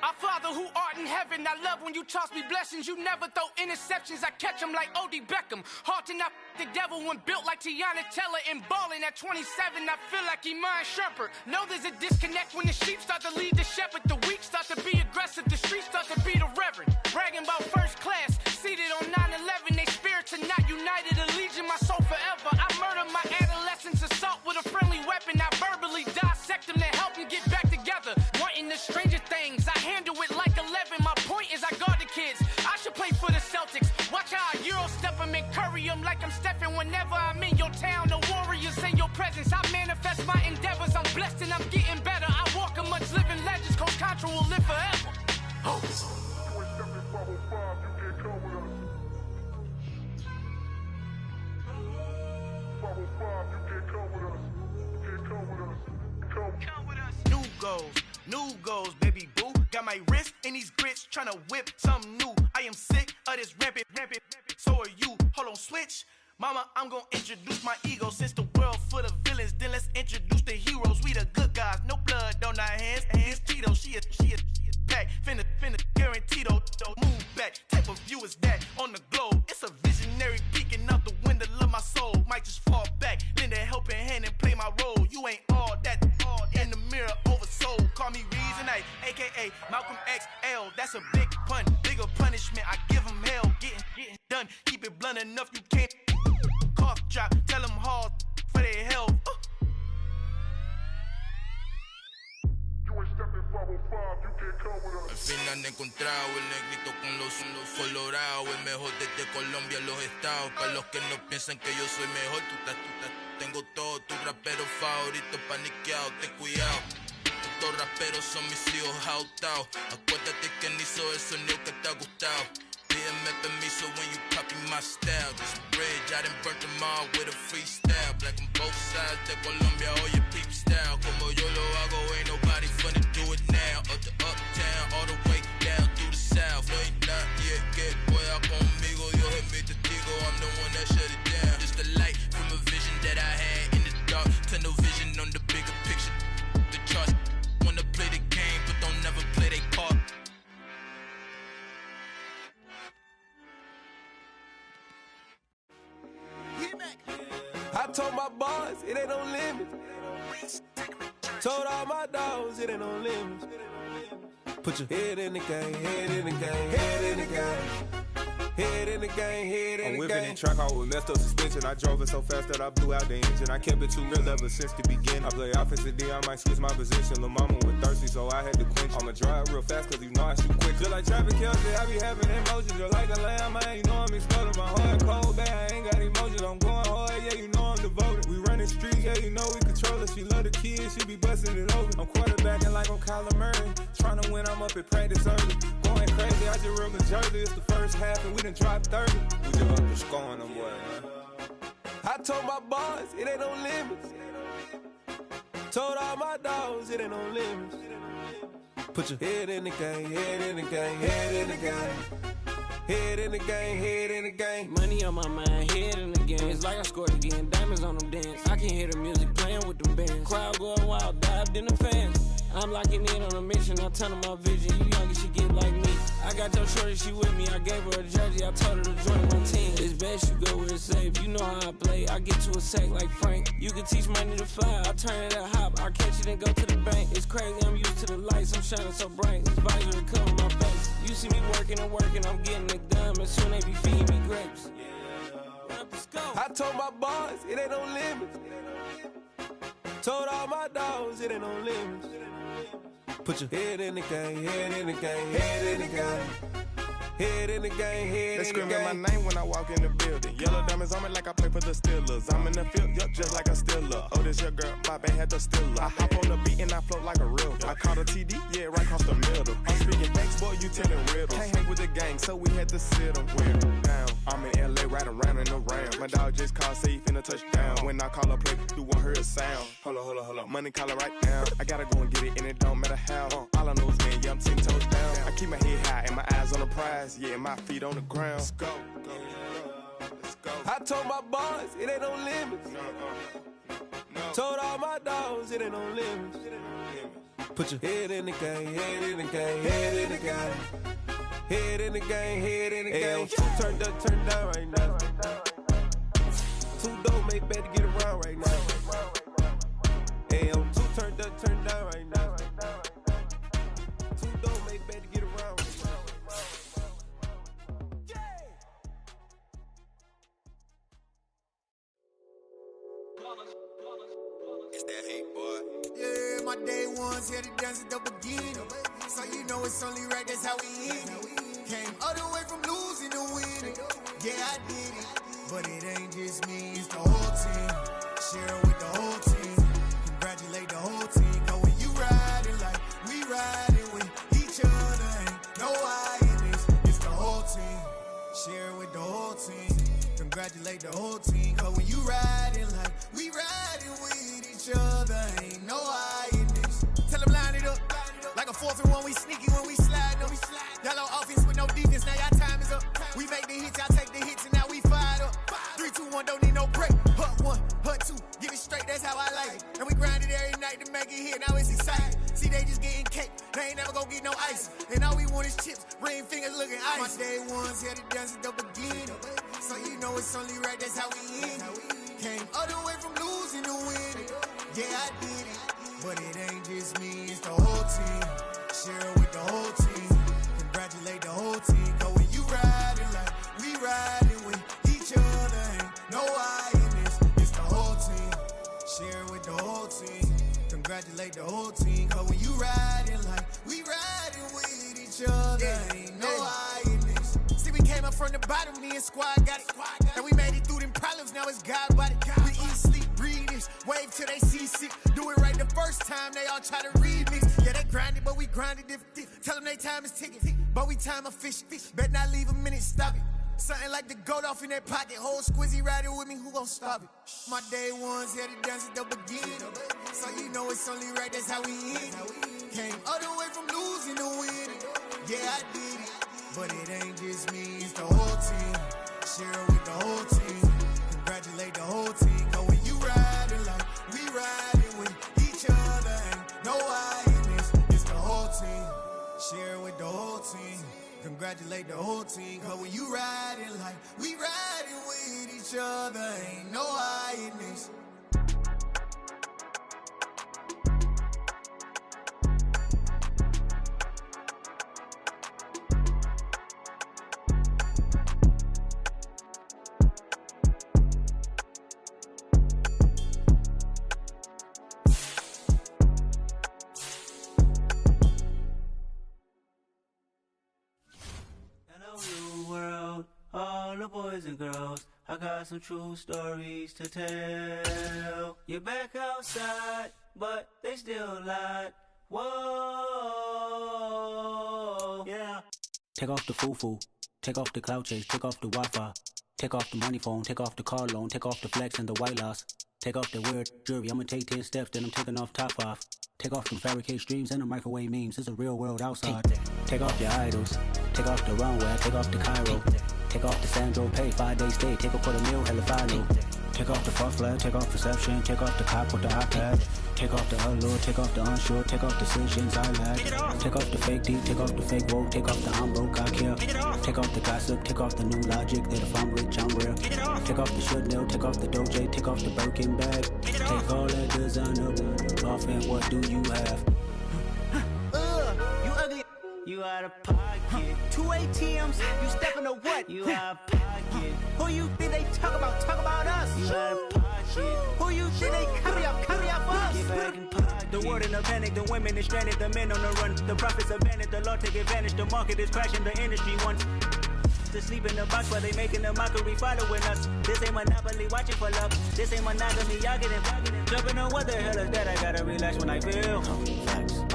Speaker 8: Our Father who art in heaven, I love when you toss me blessings. You never throw interceptions, I catch them like O.D. Beckham. Hard to not the devil when built like Tiana Teller and balling at 27. I feel like Iman Shumpert. Know there's a disconnect when the sheep start to lead the shepherd. The weak start to be aggressive, the streets start to be the reverend. Bragging about first class, seated on 9/11. They spirits are not united, a legion, my soul forever. I murder my adolescence, assault with a friendly weapon. I verbally dissect them to help them get back together. Wanting the stranger things, I handle it like 11. My point is I guard the kids. I should play for the Celtics. Watch how I Euro step them and curry them like I'm Stephen. Whenever I'm in your town, the Warriors in your presence. I manifest my endeavors. I'm blessed and I'm getting better. I walk amongst living legends. Coach Contra will live forever. Oh. New goals, baby boo. Got my wrist in these grits, tryna whip something new. I am sick of this rampant. So are you. Hold on, switch. Mama, I'm gonna introduce my ego. Since the world full of villains, then let's introduce the heroes. We the good guys, no blood on our hands. Hands Tito, she a pack. Finna, guaranteed. Move back. Type of view is that on the globe? It's a visionary peeking out the window of my soul. Might just fall back, lend a helping hand and play my role. You ain't all that in the mirror oversold. Call me Reason A, aka Malcolm XL. That's a big pun, bigger punishment. I give him hell, getting done. Keep it blunt enough, you can't cough drop. Tell them hard for their health.
Speaker 15: Al fin han encontrado el negrito con los colorados, el mejor desde Colombia, los estados. Para los que no piensan que yo soy mejor, tú estás, tengo todo, tu rapero favorito paniqueado, ten cuidado. Estos raperos son mis hijos adoptados. Acuérdate que ni hizo el sonido que te ha gustado. Pídeme permiso when you copy my style. This bridge, I done burnt them all with a freestyle. Black on both sides de Colombia, oye peep style. Como yo lo hago, ain't nobody finna do it now. Up to uptown, all the way down through the south. No hay nadie que pueda conmigo, Dios es mi testigo. I'm the one that shut it down. Just the light from a vision that I had in the dark. Tunnel vision on the bigger picture. The charts wanna play the game, but don't never play their part.
Speaker 16: I told my boys it ain't no limits. Told all my dogs it ain't no limits. Put your head in the game, head in the game, head in the game. Head in the game, head in the game. I'm whipping in track out with messed up suspension. I drove it so fast that I blew out the engine. I kept it too real ever since the beginning. I play offensive D, I might switch my position. Lil' mama was thirsty, so I had to quench. I'ma drive real fast, cause you know I shoot quick. Just like traffic Kelsey, I be having emotions. Just like a lamb, man, you know I'm exploding. My heart cold, bad, I ain't got emotions. I'm going hard, yeah, you know I'm devoted. We running streets, yeah, you know we control it. She love the kids, she be busting it over. I'm quarterbacking like I'm Kyler Murray. Trying to win, I'm up at practice early. Going crazy, I just real the jersey. It's the first half and we done dropped 30. We just up to scoring them, boy, man. I told my boys it ain't no limits. Told all my dogs it ain't no limits. Put your head in the game, head in the game, head in the game. Head in the game, head in the game.
Speaker 17: Money on my mind, head in the game. It's like I scored again, diamonds on them dance. I can hear the music playing with them bands. Crowd going wild, dived in the fans. I'm locking in on a mission, I tell her my vision. You young and she get like me. I got your shorty, she with me. I gave her a jersey, I told her to join my team. It's best you go where it's safe. You know how I play. I get to a sack like Frank. You can teach money to fly. I turn it a hop. I catch it and go to the bank. It's crazy, I'm used to the lights. I'm shining so bright. This visor will cover my face. You see me working and working. I'm getting it done. And soon they be feeding me grapes.
Speaker 16: I told my boys it ain't no limits. Told all my dogs it ain't no limits. Put your head in the game, head in the game, head in the game. Head in the game, head
Speaker 8: They
Speaker 16: in the game.
Speaker 8: screaming my name when I walk in the building. Yellow diamonds on me like I play for the Steelers. I'm in the field, yup, just like a Steeler. Oh, this your girl, my band had the Steeler. I hop on the beat and I float like a river. I caught a TD, yeah, right across the middle. I'm speaking thanks, boy, you telling riddles. Can't hang with the gang, so we had to sit them down. I'm in LA, right around and around. My dog just called, say he finna touchdown. When I call a play, you won't hear a sound. Hold up, money calling right now. I gotta go and get it, and it don't matter how. All I know is win, yeah, I'm 10 toes down. I keep my head high and my eyes on the prize. Yeah, my feet on the ground. Let's go. I told my boys it ain't no limits. Told all my dogs it ain't no limits. Put your head in the game, head in the game, head in the game. Head in the game, head in the game. Turned up, turned down right now. Too dope, make better get around right now. Hey, I'm too turned up, turned down right now. Too dope, make better get around right now.
Speaker 11: It's that hate, boy.
Speaker 18: Yeah, my day ones here to dance at the beginning. So you know it's only right, that's how we end it. Came all the way from losing to winning. Yeah, I did it. But it ain't just me, it's the whole team. Share it with the whole team. Congratulate the whole team. Cause when you riding like we riding with each other, ain't no I in this. It's the whole team. Share it with the whole team. Congratulate the whole team. Cause when you riding like we riding with each other, ain't no I in this. Tell them line it up. Like a 4th and 1, we sneaky when we slide them. Yellow offense with no defense, now y'all time is up. We make the hits, y'all take the hits, and now we fired up. 3, 2, 1, don't need no break. Hut 1, hut 2, get it straight, that's how I like it. And we grind it every night to make it hit, now it's exciting. See, they just getting cake, they ain't never gonna get no ice. And all we want is chips, ring fingers looking ice. My day ones here to dance at the beginning. So you know it's only right, that's how we end it. Came all the way from losing to winning. Yeah, I did it. But it ain't just me, it's the whole team. Share it with the whole team. Congratulate the whole team. Cause when you riding like we riding with each other, ain't no I in this. It's the whole team. Share it with the whole team. Congratulate the whole team. Cause when you riding like we riding with each other, ain't no I in this. See, we came up from the bottom, me and squad got it. And we made it through them problems, now it's God body. We eat, sleep, breathe this. Wave till they see sick. Do it right the first time, they all try to remix. Yeah, they grinded, but we grinded different. Tell them they time is ticking, but we time a fish. Bet not leave a minute, stop it. Something like the goat off in their pocket. Whole squizzy riding with me, who gon' stop it? My day ones here to dance at the beginning. So you know it's only right, that's how we end it. Came all the way from losing to winning. Yeah, I did it. But it ain't just me, it's the whole team. Share it with the whole team. Congratulate the whole team. Cause when you riding like we riding with each other, ain't no I in this. It's the whole team. Share it with the whole team. Congratulate the whole team. Cause when you riding like we riding with each other, ain't no I in this.
Speaker 19: All the boys and girls, I got some true stories to tell. You're back outside, but they still lied. Whoa, yeah.
Speaker 20: Take off the foo-foo, take off the cloud chase, take off the Wi-Fi, take off the money phone, take off the car loan, take off the flex and the white loss, take off the weird jewelry. I'ma take 10 steps, then I'm taking off top off. Take off them fabricate streams and the microwave memes. It's a real world outside. Take off your idols, take off the runway, take off the Cairo. Take off the Sandro pay, 5-day stay, take a $250,000, hella final. Take off the fuck flag, take off reception, take off the cop with the iPad. Take off the allure, take off the unsure, take off decisions I lack. Take off the fake deep, take off the fake woke, take off the I'm broke, I care. Take off the gossip, take off the new logic, that if I'm rich, I'm real. Take off the Chanel, take off the Doja, take off the Birkin bag. Take all that designer off and what do you have?
Speaker 19: You ugly. You out of pocket. 2 ATMs, you stepping to what? You out of pocket. Who you think they talk about? Talk about us. You out of pocket. Who you think they carry up us? The world in a panic, the women is stranded, the men on the run. The profits abandoned, the law take advantage. The market is crashing, the industry wants to sleep in the box while they making a mockery following us. This ain't Monopoly, watching for luck. This ain't monogamy, y'all getting jumping on what the hell is that? I gotta relax when I feel.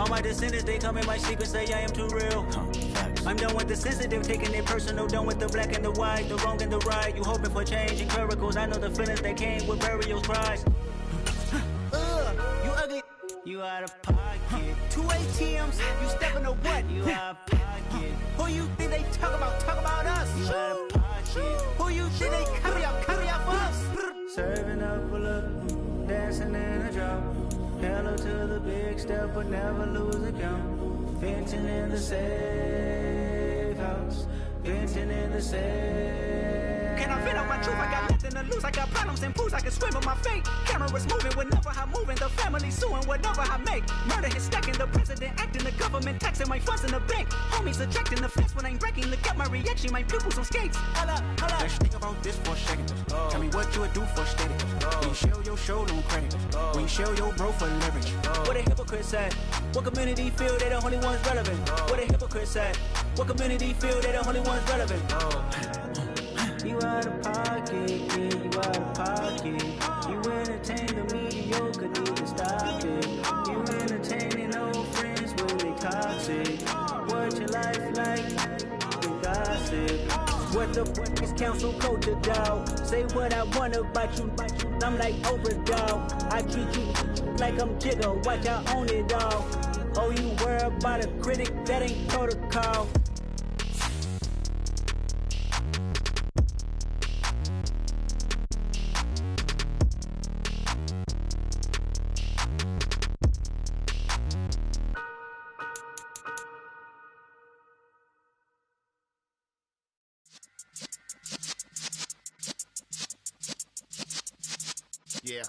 Speaker 19: All my descendants, they come in my sleep and say I am too real. I'm done with the sensitive, taking it personal. Done with the black and the white, the wrong and the right. You hoping for change and miracles. I know the feelings that came with burial cries. You ugly. You out of pocket. 2 ATMs, you stepping to what? You out of pocket. Who you think they talk about us? You out of pocket. Who you think they carry out for us? Serving up, pull up, dancing in a drop. Hello to the big step, but never lose a count. Venting in the safe house. Venting in the safe. Can I vent out my truth? I got nothing to lose. I got problems and pools. I can swim with my fate. Cameras moving whenever I'm moving. The family suing whatever I make. Murder is stacking. The president acting. The government taxing my funds in the bank. Homies ejecting the fence when I'm breaking. Look at my reaction. My pupils on skates. Holla.
Speaker 20: Let's think about this for a second. Tell me what you would do for steady. When you show your show, no credit. When you show your bro for leverage.
Speaker 19: What a hypocrite said. What community feel they the only ones relevant? What a hypocrite said. What community feel they the only ones relevant? You out of pocket, yeah, you out of pocket. You entertain the mediocre, need to stop it. You entertaining old friends when they toxic. What your life like? You gossip. What the fuck is council culture, dog? Say what I want about you, I'm like overdog. I treat you like I'm Jigga, watch I own it all. Oh, you worry about a critic, that ain't protocol.
Speaker 9: Yeah.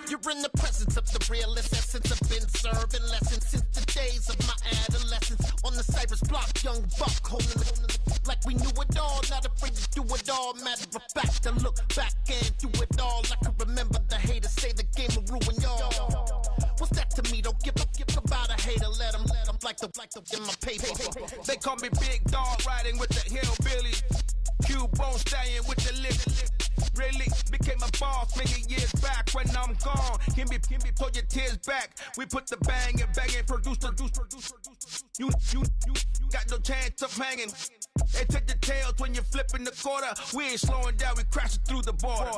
Speaker 9: You're in the presence of the realest essence. I've been serving lessons since the days of my adolescence. On the Cypress block, young buck holding it like we knew it all. Not afraid to do it all. Matter of fact, to look back and do it all. I can remember the haters say the game will ruin y'all. What's that to me? Don't give about a hater. Let them like the in my paper.
Speaker 21: They call me Big Dog, riding with the hillbillies. Cubone stallion with the lip. Really became a boss many years back. When I'm gone, can be pull your tears back. We put the bang and produce. You got no chance of hanging. They take the tails when you're flipping the quarter. We ain't slowing down, we crashing through the border.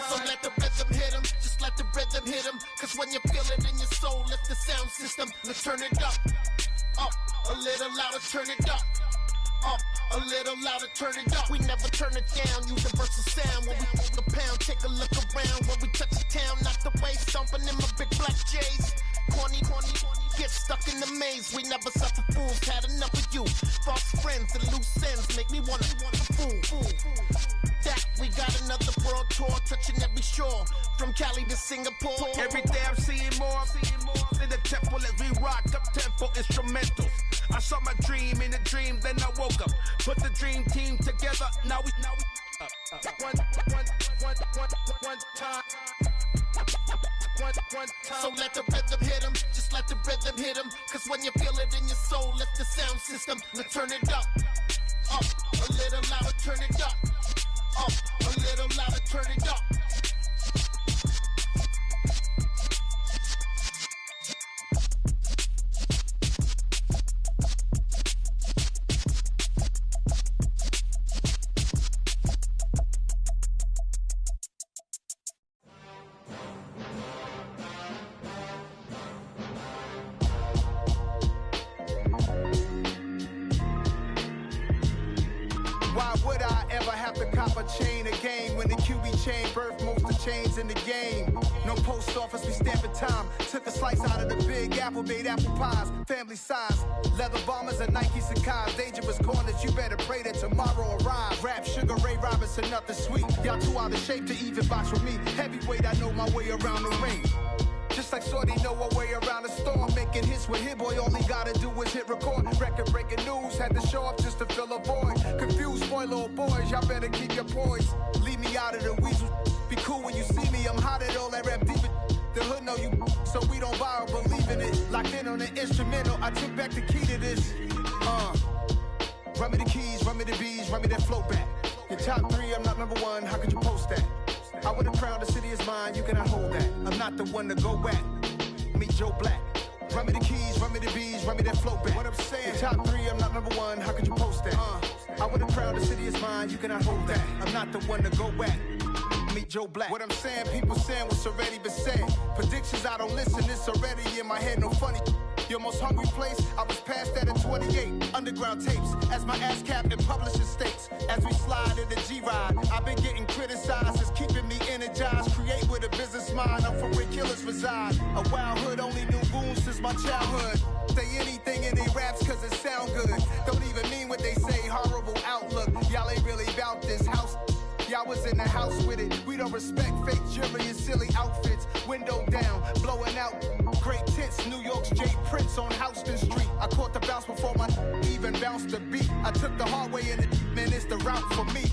Speaker 9: So let the rhythm hit him, just let the rhythm hit him. Cause when you feel it in your soul, lift the sound system. Let's turn it up, a little louder, turn it up, a little louder, turn it up. We never turn it down, universal sound. When we move the pound, take a look around. When we touch the town, not the way, stomping in my big black J's. Corny, get stuck in the maze. We never suffer fools, had enough of you. False friends and loose ends make me wanna fool. That we got another world tour, touching every shore, from Cali to Singapore.
Speaker 21: Every day I'm seeing more in the temple as we rock up tempo instrumentals. I saw my dream in a dream, then I woke up. Put the dream team together, now we one time.
Speaker 9: So let the rhythm hit him, just let the rhythm hit him. Cause when you feel it in your soul, lift the sound system. Let's turn it up, a little louder, turn it up, a little louder, turn it up.
Speaker 22: Chain a game when the QB chain birth most of chains in the game. No post office, we stamping time. Took a slice out of the big apple, made apple pies, family size. Leather bombers and Nike Sacai's. Dangerous corners, you better pray that tomorrow arrives. Rap Sugar Ray Robinson, nothing sweet. Y'all too out of shape to even box with me. Heavyweight, I know my way around the ring. Just Looks like Shorty know a way around the storm. Making hits with Hit Boy, all he gotta do is hit record. Record breaking news, had to show up just to fill a void. Confused boy, little boys, y'all better keep your poise. Leave me out of the weasel. Be cool when you see me, I'm hot at all that rap deep. The hood know you, so we don't borrow, believe in it. Locked in on the instrumental, I took back the key to this. Run me the keys, run me the bees, run me that flow back. Your top 3, I'm not number 1, how could you post that? I would've crowned the city is mine, you cannot hold that. I'm not the one to go back. Meet Joe Black. Run me the keys, run me the bees, run me that flow back. What I'm saying, your top 3, I'm not number 1, how could you post that? I would've crowned the city is mine, you cannot hold that. I'm not the one to go back. Meet Joe Black. What I'm saying, people saying what's already been said. Predictions, I don't listen, it's already in my head, no funny. Your most hungry place, I was past that at 28. Underground tapes, as my ass cap in publishing states. As we slide in the G-Ride, I've been getting criticized, it's keeping me energized. Create with a business mind, I'm from where killers reside. A wild hood, only knew goons since my childhood. Say anything in they raps cause it sound good. Don't even mean what they say, horrible outlook. Y'all ain't really about this house. Y'all was in the house with it. We don't respect fake jewelry and silly outfits. Window down, blowing out great tits. New York's J. Prince on Houston Street. I caught the bounce before my even bounced the beat. I took the hard way in it, man, it's the route for me.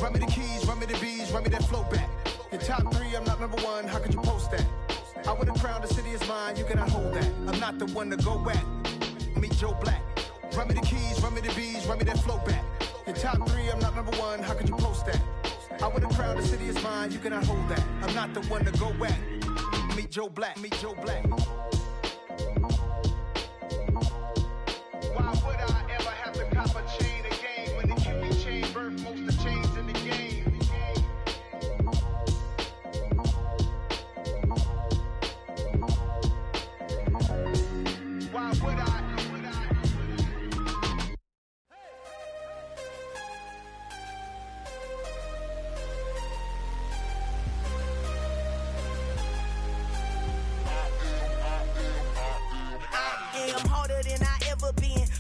Speaker 22: Run me the keys, run me the bees, run me that flow back. Your top 3, I'm not number 1, how could you post that? I would've crowned the city is mine, you cannot hold that. I'm not the one to go back. Meet Joe Black. Run me the keys, run me the bees, run me that flow back. Your top 3, I'm not number 1, how could you post that? I would've crowned the city is mine, you cannot hold that. I'm not the one to go back. Meet Joe Black, meet Joe Black. Why would I ever have to cop a chain again when the QB chain birthed most of the chains in the game? Why would I?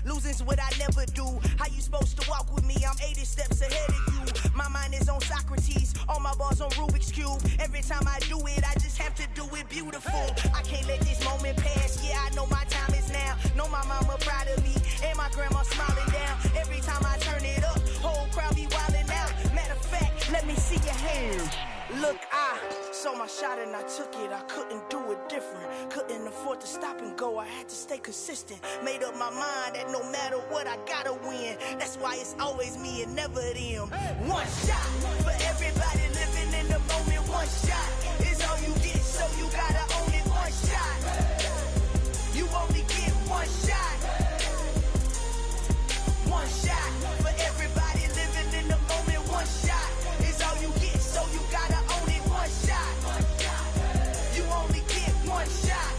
Speaker 4: Losing's what I never do. How you supposed to walk with me? I'm 80 steps ahead of you. My mind is on Socrates, all my bars on Rubik's Cube. Every time I do it, I just have to do it beautiful. I can't let this moment pass. Yeah, I know my time is now. Know my mama proud of me, and my grandma smiling down. Every time I turn it up, whole crowd be wildin' out. Matter of fact, let me see your hands. Look, I saw my shot and I took it. I couldn't do it different. Couldn't afford to stop and go. I had to stay consistent. Made up my mind that no matter what, I gotta win. That's why it's always me and never them. One shot for everybody living in the moment. One shot is all you get, so you gotta own it. One shot. You only get one shot. One shot for everybody living in the moment. One shot is all you get, so you gotta own it. One shot. You only get one shot.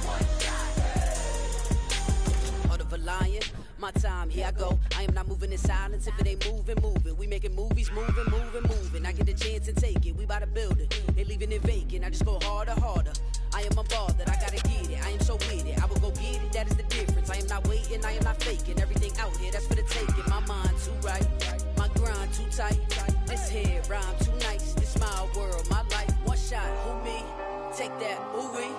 Speaker 6: Heart of a lion, my time, here I go. I am not moving in silence. If it ain't moving, moving. We making movies, moving, moving, moving. I get a chance and take it. We bout to build it. They leaving it vacant. I just go harder, harder. I am unbothered, I gotta get it. I am so with it. I will go get it, that is the difference. I am not waiting, I am not faking. Everything out here, that's for the taking. My mind too right, my grind too tight. This head rhyme too nice. This my world, my life. One shot, who me? Take that, ooh wee.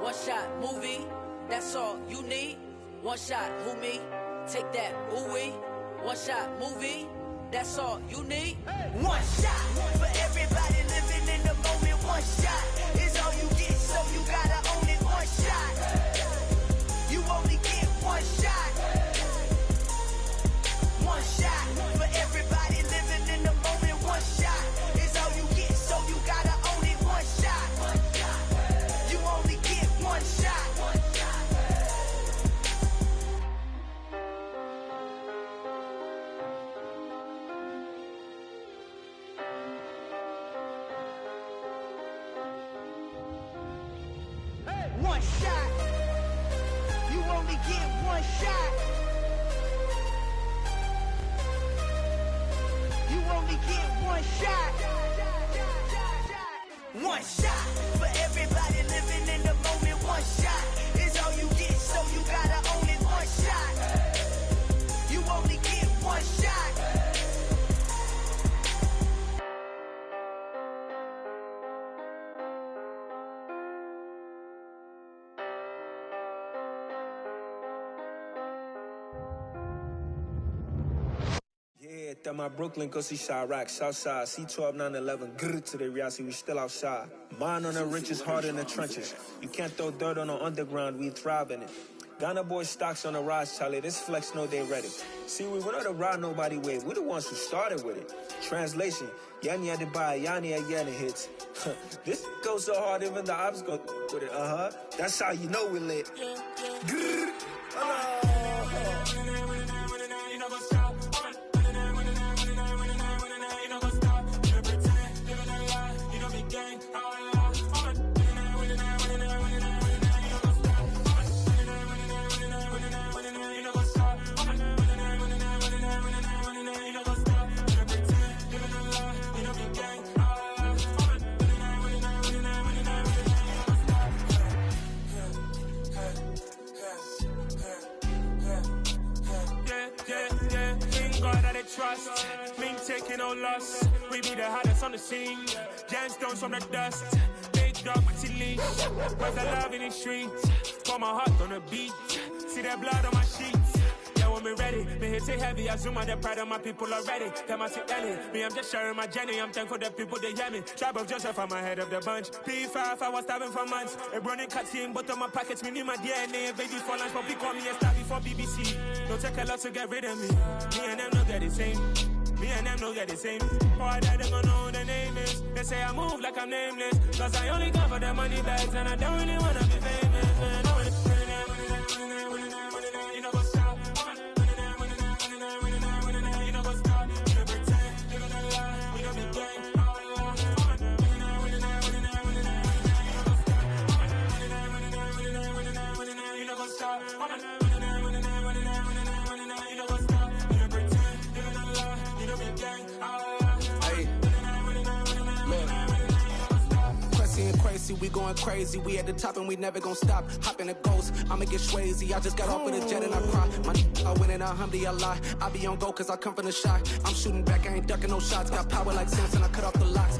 Speaker 6: One shot, movie. That's all you need. One shot, who me? Take that, ooh wee. One shot, movie. That's all you need.
Speaker 4: One shot for everybody living in the moment. One shot is all you get, so you gotta own it. One shot. You only get one shot. One shot for everybody living in the moment. One shot is all you get, so you gotta own it. One shot. You only get one shot. One shot. You only get one shot. You only get one shot. One shot for everybody living in the moment. One shot is all you get, so you gotta own it. One shot. You only get one shot.
Speaker 3: That my Brooklyn, go see Chirac, Southside, C12, 911, grrr to the reality, we still outside. Mine on the riches, hard in the trenches. You can't throw dirt on the underground, we thrive in it. Ghana boys stocks on the rise, Charlie, this flex know they ready. See, we went on the ride nobody wave, we the ones who started with it. Translation, Yanni had to buy, Yanni had Yanni hits. This goes so hard, even the ops go with it, That's how you know we lit. Grrr.
Speaker 5: Trust, mean taking no loss. We be the hottest on the scene. Gemstones from the dust. Big dog with your leash. Where's the love in the streets? Pour my heart on the beat. See that blood on my sheets. Yeah, when we ready, me hit it heavy. I zoom on the pride of my people already. Them I see Ellie. Me, I'm just sharing my journey. I'm thankful the people they hear me. Tribe of Joseph, I'm ahead of the bunch. P5, I was starving for months. A running cut in, but on my pockets, me need my DNA. Baby for lunch, but call me a star before BBC. Don't take a lot to get rid of me. Me and them don't get the same. Me and them don't get the same. Boy, that they gonna know who the name is. They say I move like I'm nameless. Cause I only come for the money bags and I don't really wanna be famous, man. You know what's up? You know what's up? You know pretend, you know lie, we don't be gang. You know what's up?
Speaker 23: Crazy, we going crazy. We at the top and we never gonna stop. Hop in a ghost, I'ma get swayzy. I just got off with a jet and I cry. I win in a Humvee, I lie. I be on go cause I come from the shot. I'm shooting back, I ain't ducking no shots. Got power like Samson, I cut off the locks.